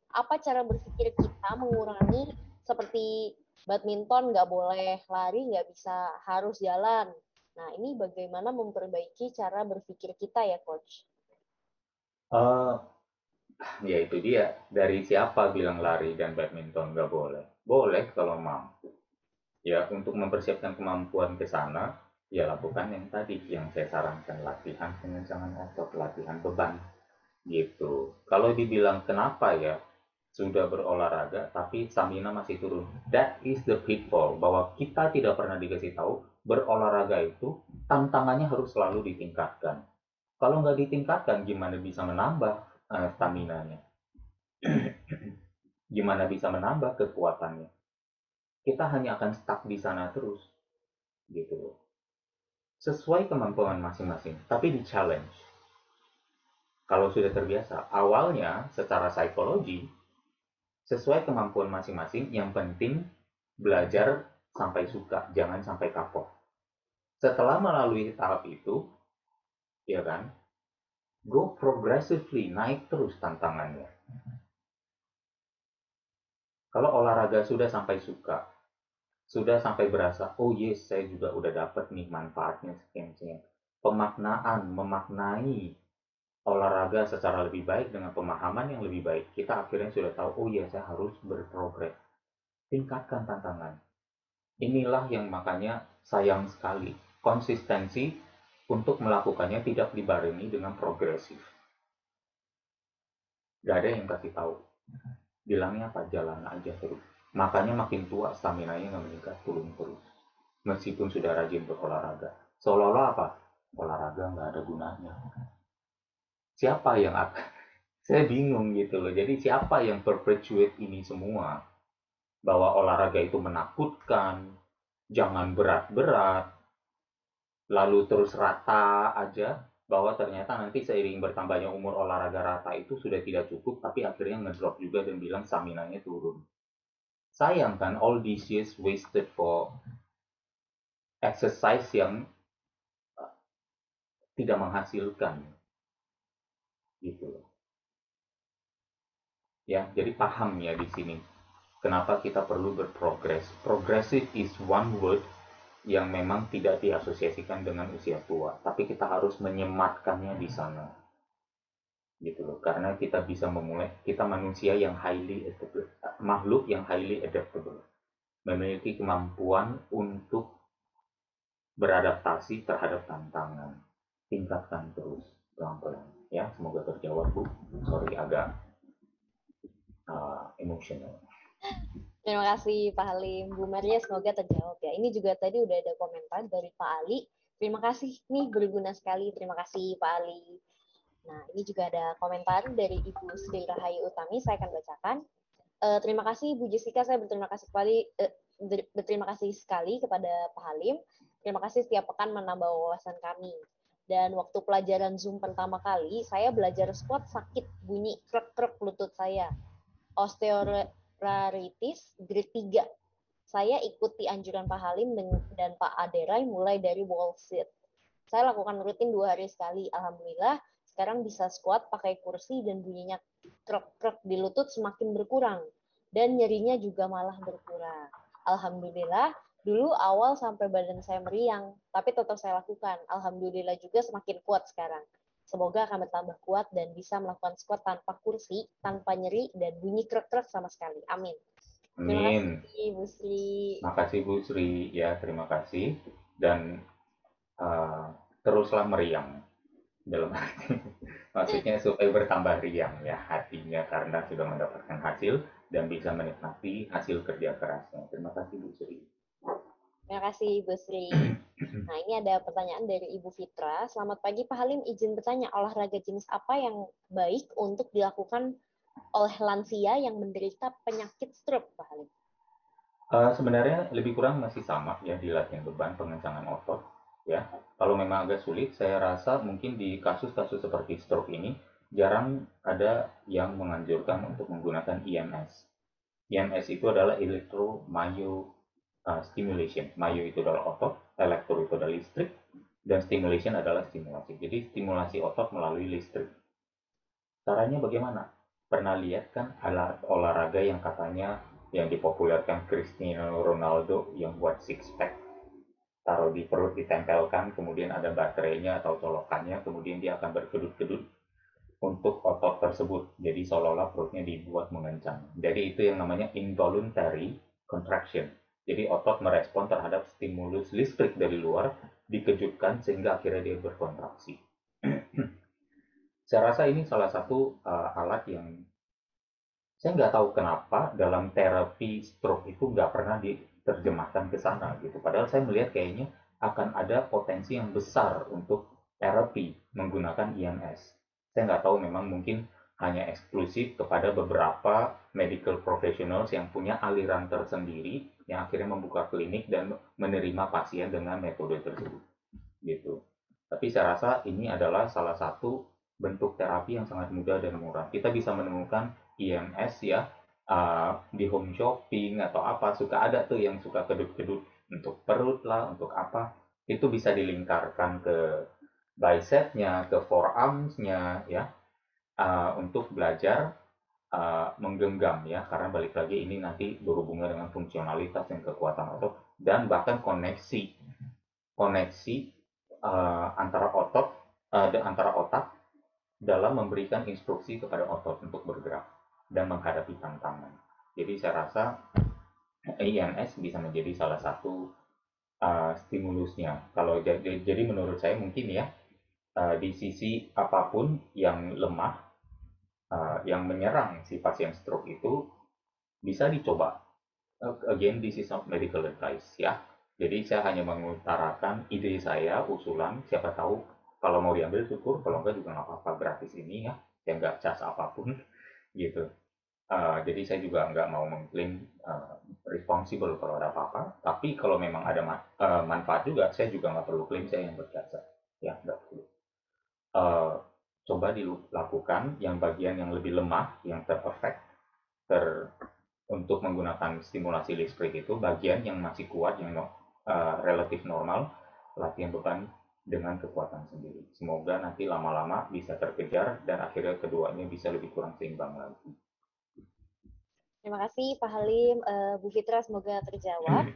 Apa cara berpikir kita mengurangi seperti badminton nggak boleh lari, nggak bisa, harus jalan. Nah, ini bagaimana memperbaiki cara berpikir kita ya, Coach? Ya itu dia. Dari siapa bilang lari dan badminton nggak boleh? Boleh kalau mampu. Ya, untuk mempersiapkan kemampuan ke sana, ya lakukan yang tadi, yang saya sarankan, latihan pengencangan otot, latihan beban, gitu. Kalau dibilang kenapa ya, sudah berolahraga tapi stamina masih turun. That is the pitfall, bahwa kita tidak pernah dikasih tahu berolahraga itu tantangannya harus selalu ditingkatkan. Kalau nggak ditingkatkan, gimana bisa menambah stamina-nya? Gimana bisa menambah kekuatannya? Kita hanya akan stuck di sana terus, gitu loh. Sesuai kemampuan masing-masing, tapi di challenge. Kalau sudah terbiasa, awalnya secara psikologi, sesuai kemampuan masing-masing, yang penting belajar sampai suka, jangan sampai kapok. Setelah melalui tahap itu, ya kan, go progressively, naik terus tantangannya. Kalau olahraga sudah sampai suka, sudah sampai berasa, oh yes, saya juga udah dapet nih manfaatnya sekian-sekian. Pemaknaan, memaknai olahraga secara lebih baik dengan pemahaman yang lebih baik, kita akhirnya sudah tahu, oh iya, saya harus berprogres. Tingkatkan tantangan. Inilah yang makanya sayang sekali. Konsistensi untuk melakukannya tidak dibarengi dengan progresif. Gak ada yang kasih tahu. Bilangnya apa? Jalan aja terus. Makanya makin tua stamina-nya nggak meningkat, turun terus. Meskipun sudah rajin berolahraga. Seolah-olah apa? Olahraga nggak ada gunanya. Siapa yang akan? Saya bingung gitu loh. Jadi siapa yang perpetuate ini semua? Bahwa olahraga itu menakutkan, jangan berat-berat, lalu terus rata aja, bahwa ternyata nanti seiring bertambahnya umur olahraga rata itu sudah tidak cukup, tapi akhirnya ngedrop juga dan bilang stamina-nya turun. Sayang kan, all these years wasted for exercise yang tidak menghasilkan, gitu loh. Ya, jadi paham ya di sini. Kenapa kita perlu berprogres. Progressive is one word yang memang tidak diasosiasikan dengan usia tua, tapi kita harus menyematkannya di sana, gitu loh. Karena kita bisa memulai, kita manusia yang highly adaptable, makhluk yang highly adaptable. memiliki kemampuan untuk beradaptasi terhadap tantangan. Tingkatkan terus pelan-pelan. Ya, semoga terjawab Bu. Sorry agak emosional. Terima kasih Pak Halim. Bu Maria semoga terjawab ya. Ini juga tadi udah ada komentar dari Pak Ali. Terima kasih nih, berguna sekali. Terima kasih Pak Ali. Nah, ini juga ada komentar dari Ibu Sri Rahayu Utami, saya akan bacakan. Terima kasih Bu Jessica, saya berterima kasih sekali kepada Pak Halim. Terima kasih setiap pekan menambah wawasan kami. Dan waktu pelajaran Zoom pertama kali, saya belajar squat sakit, bunyi krek-krek lutut saya. Osteoarthritis grade 3. Saya ikuti anjuran Pak Halim dan Pak Aderai mulai dari wall sit. Saya lakukan rutin 2 hari sekali. Alhamdulillah, sekarang bisa squat pakai kursi dan bunyinya krek-krek di lutut semakin berkurang. Dan nyerinya juga malah berkurang. Alhamdulillah, dulu awal sampai badan saya meriang, tapi tetap saya lakukan. Alhamdulillah juga semakin kuat sekarang. Semoga akan bertambah kuat dan bisa melakukan squat tanpa kursi, tanpa nyeri, dan bunyi krek-krek sama sekali. Amin. Terima kasih, Amin. Bu Sri. Makasih Bu Sri, ya terima kasih. Dan teruslah meriang dalam arti maksudnya supaya bertambah riang ya hatinya karena sudah mendapatkan hasil dan bisa menikmati hasil kerja kerasnya. Terima kasih Bu Sri. Terima kasih, Bu Sri. Nah, ini ada pertanyaan dari Ibu Fitra. Selamat pagi, Pak Halim. Izin bertanya, olahraga jenis apa yang baik untuk dilakukan oleh lansia yang menderita penyakit stroke, Pak Halim? Sebenarnya lebih kurang masih sama ya di latihan beban pengencangan otot ya. Kalau memang agak sulit, saya rasa mungkin di kasus-kasus seperti stroke ini jarang ada yang menganjurkan untuk menggunakan EMS. EMS itu adalah electromyo stimulation. Myo itu adalah otot, elektro itu adalah listrik, dan stimulation adalah stimulasi. Jadi stimulasi otot melalui listrik. Caranya bagaimana? Pernah lihat kan olahraga yang katanya yang dipopulerkan Cristiano Ronaldo yang buat six pack, taruh di perut ditempelkan, kemudian ada baterainya atau colokannya, kemudian dia akan berkedut-kedut untuk otot tersebut. Jadi seolah-olah perutnya dibuat mengencang. Jadi itu yang namanya involuntary contraction. Jadi otot merespon terhadap stimulus listrik dari luar, dikejutkan sehingga akhirnya dia berkontraksi. Saya rasa ini salah satu alat yang saya nggak tahu kenapa dalam terapi stroke itu nggak pernah diterjemahkan ke sana gitu. Padahal saya melihat kayaknya akan ada potensi yang besar untuk terapi menggunakan EMS. Saya nggak tahu memang mungkin hanya eksklusif kepada beberapa medical professionals yang punya aliran tersendiri yang akhirnya membuka klinik dan menerima pasien dengan metode tersebut gitu. Tapi saya rasa ini adalah salah satu bentuk terapi yang sangat mudah dan murah. Kita bisa menemukan IMS ya di home shopping atau apa, suka ada tuh yang suka kedut-kedut untuk perut lah, untuk apa. Itu bisa dilingkarkan ke bicepnya, ke forearmsnya ya, untuk belajar menggenggam ya, karena balik lagi ini nanti berhubungan dengan fungsionalitas dan kekuatan otot dan bahkan koneksi koneksi antara antara otak dalam memberikan instruksi kepada otot untuk bergerak dan menghadapi tantangan. Jadi saya rasa IMS bisa menjadi salah satu stimulusnya. Kalau jadi menurut saya mungkin ya di sisi apapun yang lemah yang menyerang si pasien stroke itu bisa dicoba. Again, this is not medical advice ya. Jadi saya hanya mengutarakan ide saya, usulan. Siapa tahu kalau mau diambil syukur, kalau enggak juga nggak apa-apa, gratis ini ya. Saya nggak cas apapun gitu. Jadi saya juga nggak mau mengklaim responsible kalau ada apa-apa. Tapi kalau memang ada manfaat juga, saya juga nggak perlu klaim saya yang berjasa. Ya, nggak perlu. Uh, Coba dilakukan yang bagian yang lebih lemah, yang terefek, untuk menggunakan stimulasi listrik itu bagian yang masih kuat yang relatif normal latihan beban dengan kekuatan sendiri. Semoga nanti lama-lama bisa terkejar dan akhirnya keduanya bisa lebih kurang seimbang lagi. Terima kasih Pak Halim. Bu Fitra semoga terjawab.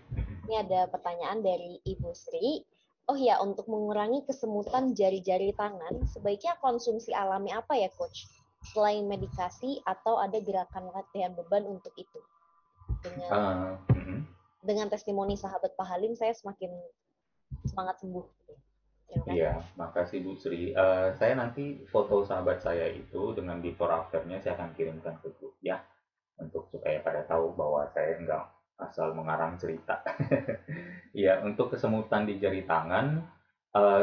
Ini ada pertanyaan dari Ibu Sri. Oh ya, untuk mengurangi kesemutan jari-jari tangan, sebaiknya konsumsi alami apa ya, Coach? Selain medikasi atau ada gerakan latihan beban untuk itu? Dengan Uh, dengan testimoni sahabat Pak Halim saya semakin semangat sembuh. Terima kasih. Iya, makasih Bu Sri. Saya nanti foto sahabat saya itu dengan before afternya saya akan kirimkan ke grup ya, untuk supaya pada tahu bahwa saya nggak asal mengarang cerita. Iya, untuk kesemutan di jari tangan,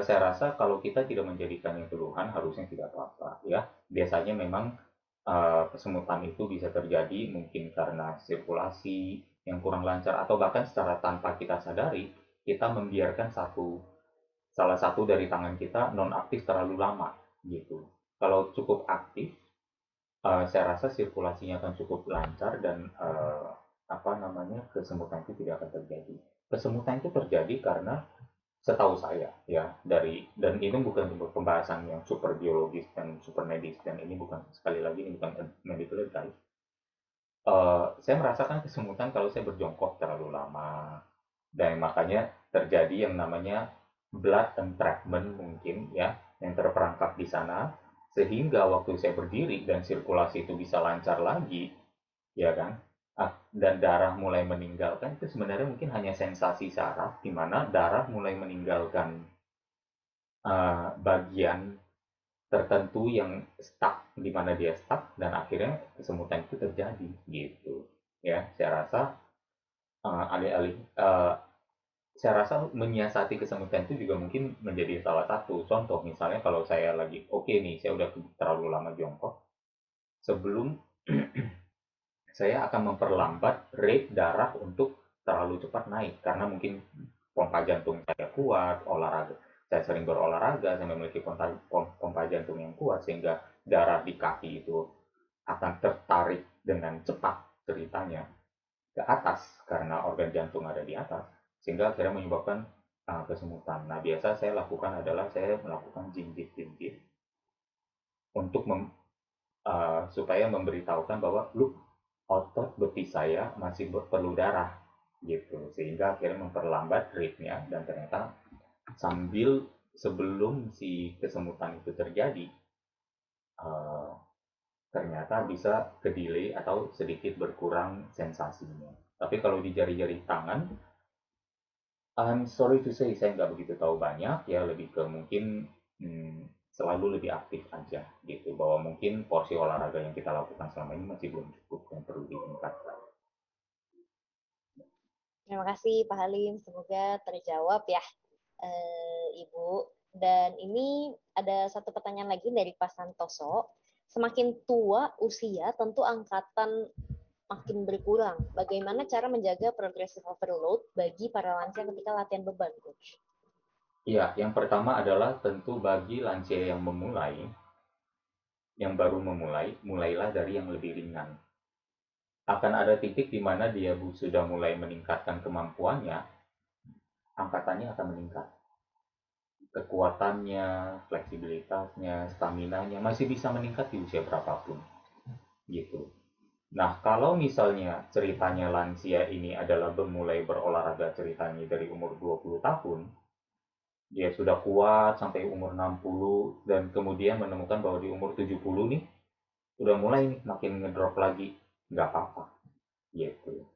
saya rasa kalau kita tidak menjadikannya keluhan harusnya tidak apa-apa ya. Biasanya memang kesemutan itu bisa terjadi mungkin karena sirkulasi yang kurang lancar atau bahkan secara tanpa kita sadari kita membiarkan salah satu dari tangan kita non aktif terlalu lama gitu. Kalau cukup aktif, saya rasa sirkulasinya akan cukup lancar dan apa namanya kesemutan itu tidak akan terjadi. Kesemutan itu terjadi karena setahu saya ya dari dan ini bukan pembahasan yang super biologis dan super medis dan ini bukan sekali lagi ini bukan medical advice. Saya merasakan kesemutan kalau saya berjongkok terlalu lama dan makanya terjadi yang namanya blood entrapment mungkin ya yang terperangkap di sana sehingga waktu saya berdiri dan sirkulasi itu bisa lancar lagi ya kan dan darah mulai meninggalkan itu sebenarnya mungkin hanya sensasi saraf di mana darah mulai meninggalkan bagian tertentu yang stuck di mana dia stuck dan akhirnya kesemutan itu terjadi gitu ya saya rasa alih-alih saya rasa menyiasati kesemutan itu juga mungkin menjadi salah satu contoh misalnya kalau saya lagi oke nih saya udah terlalu lama jongkok sebelum saya akan memperlambat rate darah untuk terlalu cepat naik karena mungkin pompa jantung saya kuat, olahraga saya sering berolahraga, saya memiliki pompa jantung yang kuat sehingga darah di kaki itu akan tertarik dengan cepat ceritanya ke atas karena organ jantung ada di atas sehingga akhirnya menyebabkan kesemutan. Nah biasa saya lakukan adalah saya melakukan jinjit-jinjit untuk supaya memberitahukan bahwa lu otot betis saya masih perlu darah gitu sehingga akhirnya memperlambat rate-nya dan ternyata sambil sebelum si kesemutan itu terjadi uh, ternyata bisa ke delay atau sedikit berkurang sensasinya tapi kalau di jari-jari tangan I'm sorry to say saya nggak begitu tahu banyak ya lebih ke mungkin selalu lebih aktif aja gitu bahwa mungkin porsi olahraga yang kita lakukan selama ini masih belum cukup yang perlu ditingkatkan. Terima kasih Pak Halim, semoga terjawab ya Ibu. Dan ini ada satu pertanyaan lagi dari Pak Santoso. Semakin tua usia, tentu angkatan makin berkurang. Bagaimana cara menjaga progressive overload bagi para lansia ketika latihan beban, Coach? Iya, yang pertama adalah tentu bagi lansia yang memulai, yang baru memulai, mulailah dari yang lebih ringan. Akan ada titik di mana dia sudah mulai meningkatkan kemampuannya, angkatannya akan meningkat. Kekuatannya, fleksibilitasnya, stamina-nya masih bisa meningkat di usia berapapun. Gitu. Nah, kalau misalnya ceritanya lansia ini adalah memulai berolahraga ceritanya dari umur 20 tahun, dia sudah kuat sampai umur 60 dan kemudian menemukan bahwa di umur 70 nih udah mulai nih makin ngedrop lagi. Nggak apa-apa gitu.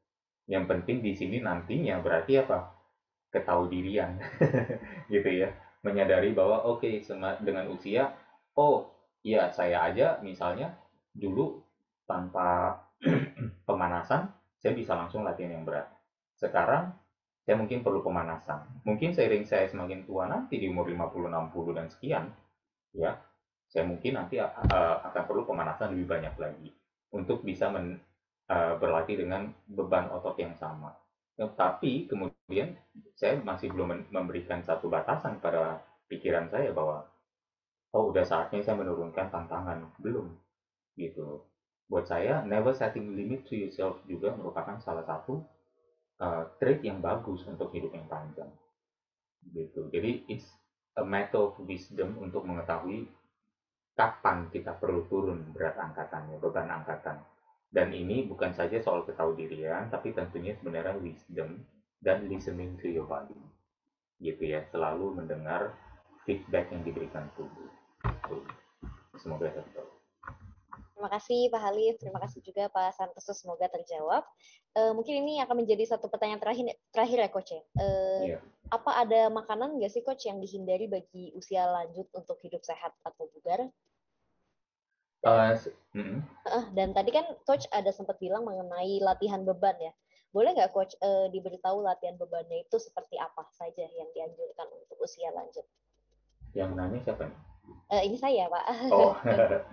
Yang penting di sini nantinya berarti apa? Ketahu dirian gitu ya. Menyadari bahwa oke dengan usia oh iya saya aja misalnya dulu tanpa pemanasan saya bisa langsung latihan yang berat. Sekarang saya mungkin perlu pemanasan. Mungkin seiring saya semakin tua nanti di umur 50, 60 dan sekian, ya, saya mungkin nanti akan perlu pemanasan lebih banyak lagi untuk bisa berlatih dengan beban otot yang sama. Tapi kemudian saya masih belum memberikan satu batasan pada pikiran saya bahwa oh udah saatnya saya menurunkan tantangan belum gitu. Buat saya never setting limit to yourself juga merupakan salah satu trait yang bagus untuk hidup yang panjang gitu. Jadi it's a matter of wisdom untuk mengetahui kapan kita perlu turun berat angkatannya, beban angkatan. Dan ini bukan saja soal ketahuidirian, tapi tentunya sebenarnya wisdom dan listening to your body. Gitu ya, selalu mendengar feedback yang diberikan tubuh. Semoga terjawab. Terima kasih Pak Halim, terima kasih juga Pak Santoso, semoga terjawab. Mungkin ini akan menjadi satu pertanyaan terakhir ya Coach ya. Iya. Apa ada makanan nggak sih Coach yang dihindari bagi usia lanjut untuk hidup sehat atau bugar? Dan, dan tadi kan Coach ada sempat bilang mengenai latihan beban ya. Boleh nggak Coach diberitahu latihan bebannya itu seperti apa saja yang dianjurkan untuk usia lanjut? Yang nanya siapa nih? Ini saya Pak. Oh, iya.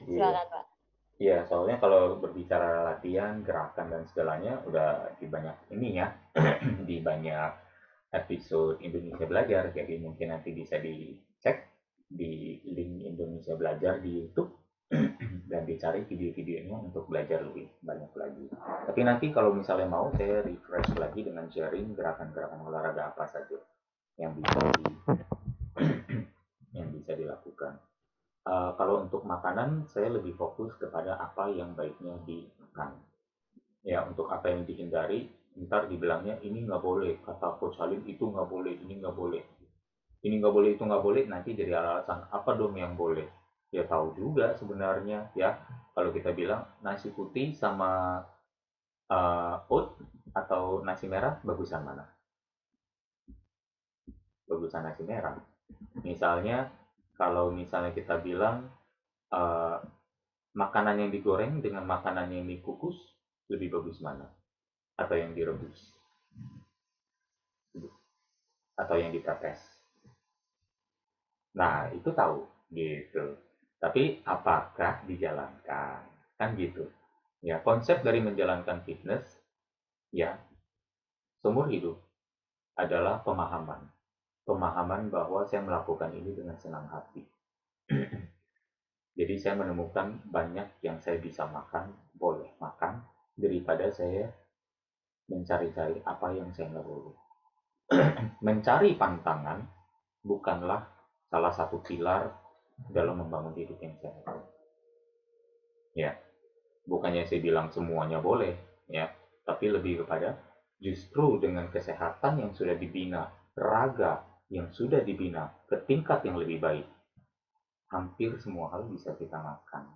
Silakan Pak. Iya, soalnya kalau berbicara latihan, gerakan dan segalanya udah di banyak ini ya, di banyak episode Indonesia Belajar. Jadi mungkin nanti bisa dicek di link Indonesia Belajar di YouTube dan dicari video-videonya untuk belajar lebih banyak lagi. Tapi nanti kalau misalnya mau, saya refresh lagi dengan sharing gerakan-gerakan olahraga apa saja yang bisa yang bisa dilakukan. Kalau untuk makanan, saya lebih fokus kepada apa yang baiknya dimakan. Ya, untuk apa yang dihindari, ntar dibilangnya ini nggak boleh, kata Coach Halim itu nggak boleh, ini nggak boleh. Ini nggak boleh, itu nggak boleh, nanti jadi alasan apa dong yang boleh. Ya tahu juga sebenarnya ya, kalau kita bilang nasi putih sama oat atau nasi merah, bagusan mana? Bagusan nasi merah. Misalnya, kalau misalnya kita bilang uh, makanan yang digoreng dengan makanan yang dikukus, lebih bagus mana? Atau yang direbus? Atau yang dipepes? Nah, itu tahu gitu. Tapi apakah dijalankan? Kan gitu. Ya, konsep dari menjalankan fitness ya seumur hidup adalah pemahaman. Pemahaman bahwa saya melakukan ini dengan senang hati. Jadi saya menemukan banyak yang saya bisa makan, boleh makan, daripada saya mencari-cari apa yang saya nggak boleh. Mencari pantangan bukanlah salah satu pilar dalam membangun hidup yang sehat. Ya, bukannya saya bilang semuanya boleh, ya, tapi lebih kepada justru dengan kesehatan yang sudah dibina, raga yang sudah dibina ke tingkat yang lebih baik, hampir semua hal bisa kita makan,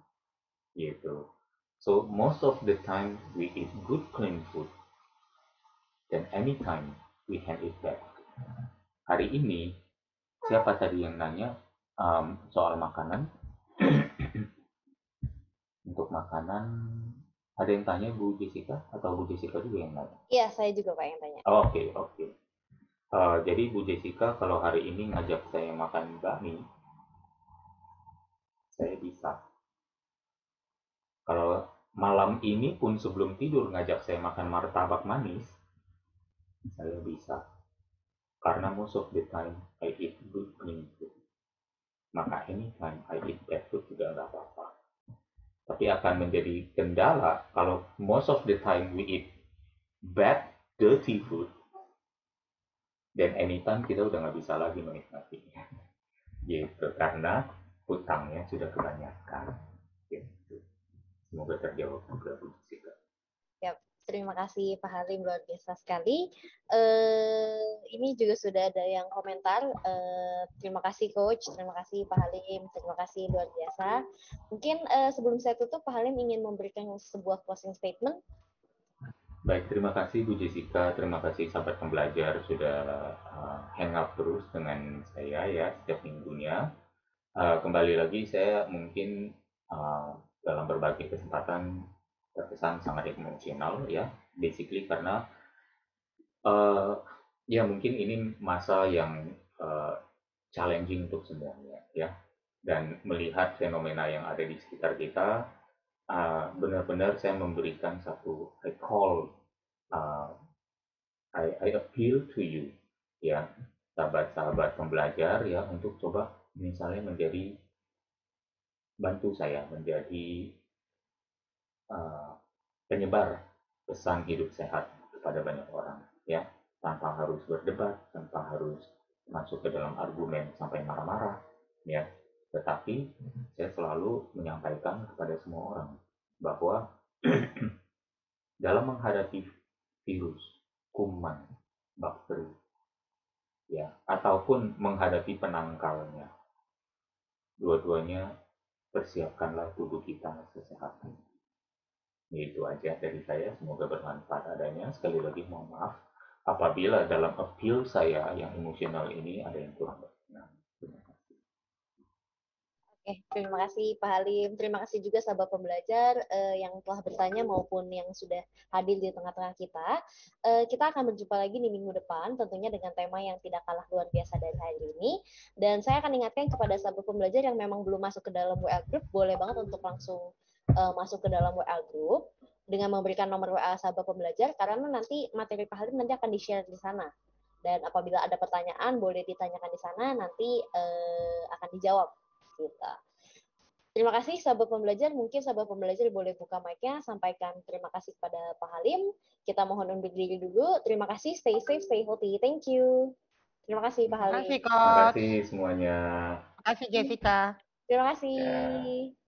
gitu. So most of the time we eat good clean food, then anytime we can eat that. Hari ini siapa tadi yang nanya soal makanan? Untuk makanan, ada yang tanya Bu Jessica atau Bu Jessica juga yang nanya? Iya, saya juga Pak yang tanya. Oh, oke, oke. Jadi Bu Jessica kalau hari ini ngajak saya makan bakmi, saya bisa. Kalau malam ini pun sebelum tidur ngajak saya makan martabak manis, saya bisa. Karena most of the time I eat good clean food. Maka anytime I eat bad food juga nggak apa-apa. Tapi akan menjadi kendala kalau most of the time we eat bad, dirty food, dan anytime kita udah nggak bisa lagi menikmatinya. Gitu, karena hutangnya sudah kebanyakan. Gitu. Semoga terjawab juga Bu Jessica. Ya, terima kasih Pak Halim, luar biasa sekali. Ini juga sudah ada yang komentar. Terima kasih Coach, terima kasih Pak Halim, terima kasih luar biasa. Mungkin sebelum saya tutup, Pak Halim ingin memberikan sebuah closing statement. Baik, terima kasih Bu Jessica, terima kasih sahabat pembelajar sudah hang up terus dengan saya ya setiap minggunya. Kembali lagi saya mungkin dalam berbagai kesempatan terkesan sangat emosional ya, basically karena ya mungkin ini masa yang challenging untuk semuanya ya, dan melihat fenomena yang ada di sekitar kita, benar-benar saya memberikan satu I call, uh, I appeal to you ya, sahabat-sahabat pembelajar ya, untuk coba misalnya menjadi bantu saya menjadi uh, penyebar pesan hidup sehat kepada banyak orang ya, tanpa harus berdebat, tanpa harus masuk ke dalam argumen sampai marah-marah ya, tetapi saya selalu menyampaikan kepada semua orang bahwa dalam menghadapi virus, kuman, bakteri ya, ataupun menghadapi penangkalnya, dua-duanya persiapkanlah tubuh kita kesehatan. Itu aja dari saya, semoga bermanfaat adanya. Sekali lagi mohon maaf apabila dalam appeal saya yang emosional ini ada yang kurang berkenan. Terima kasih. Oke, terima kasih Pak Halim. Terima kasih juga sahabat pembelajar yang telah bertanya maupun yang sudah hadir di tengah-tengah kita. Kita akan berjumpa lagi di minggu depan, tentunya dengan tema yang tidak kalah luar biasa dari hari ini. Dan saya akan ingatkan kepada sahabat pembelajar yang memang belum masuk ke dalam WA Group, boleh banget untuk langsung masuk ke dalam WA Group dengan memberikan nomor WA sahabat pembelajar, karena nanti materi Pak Halim nanti akan di-share di sana. Dan apabila ada pertanyaan, boleh ditanyakan di sana, nanti akan dijawab gitu. Terima kasih sahabat pembelajar. Mungkin sahabat pembelajar boleh buka mic-nya, sampaikan terima kasih kepada Pak Halim. Kita mohon undur diri dulu. Terima kasih, stay safe, stay healthy. Thank you. Terima kasih Pak Terima kasih, Halim. Terima Coach. kasih semuanya. Terima kasih, Jessica. Terima Ya. kasih.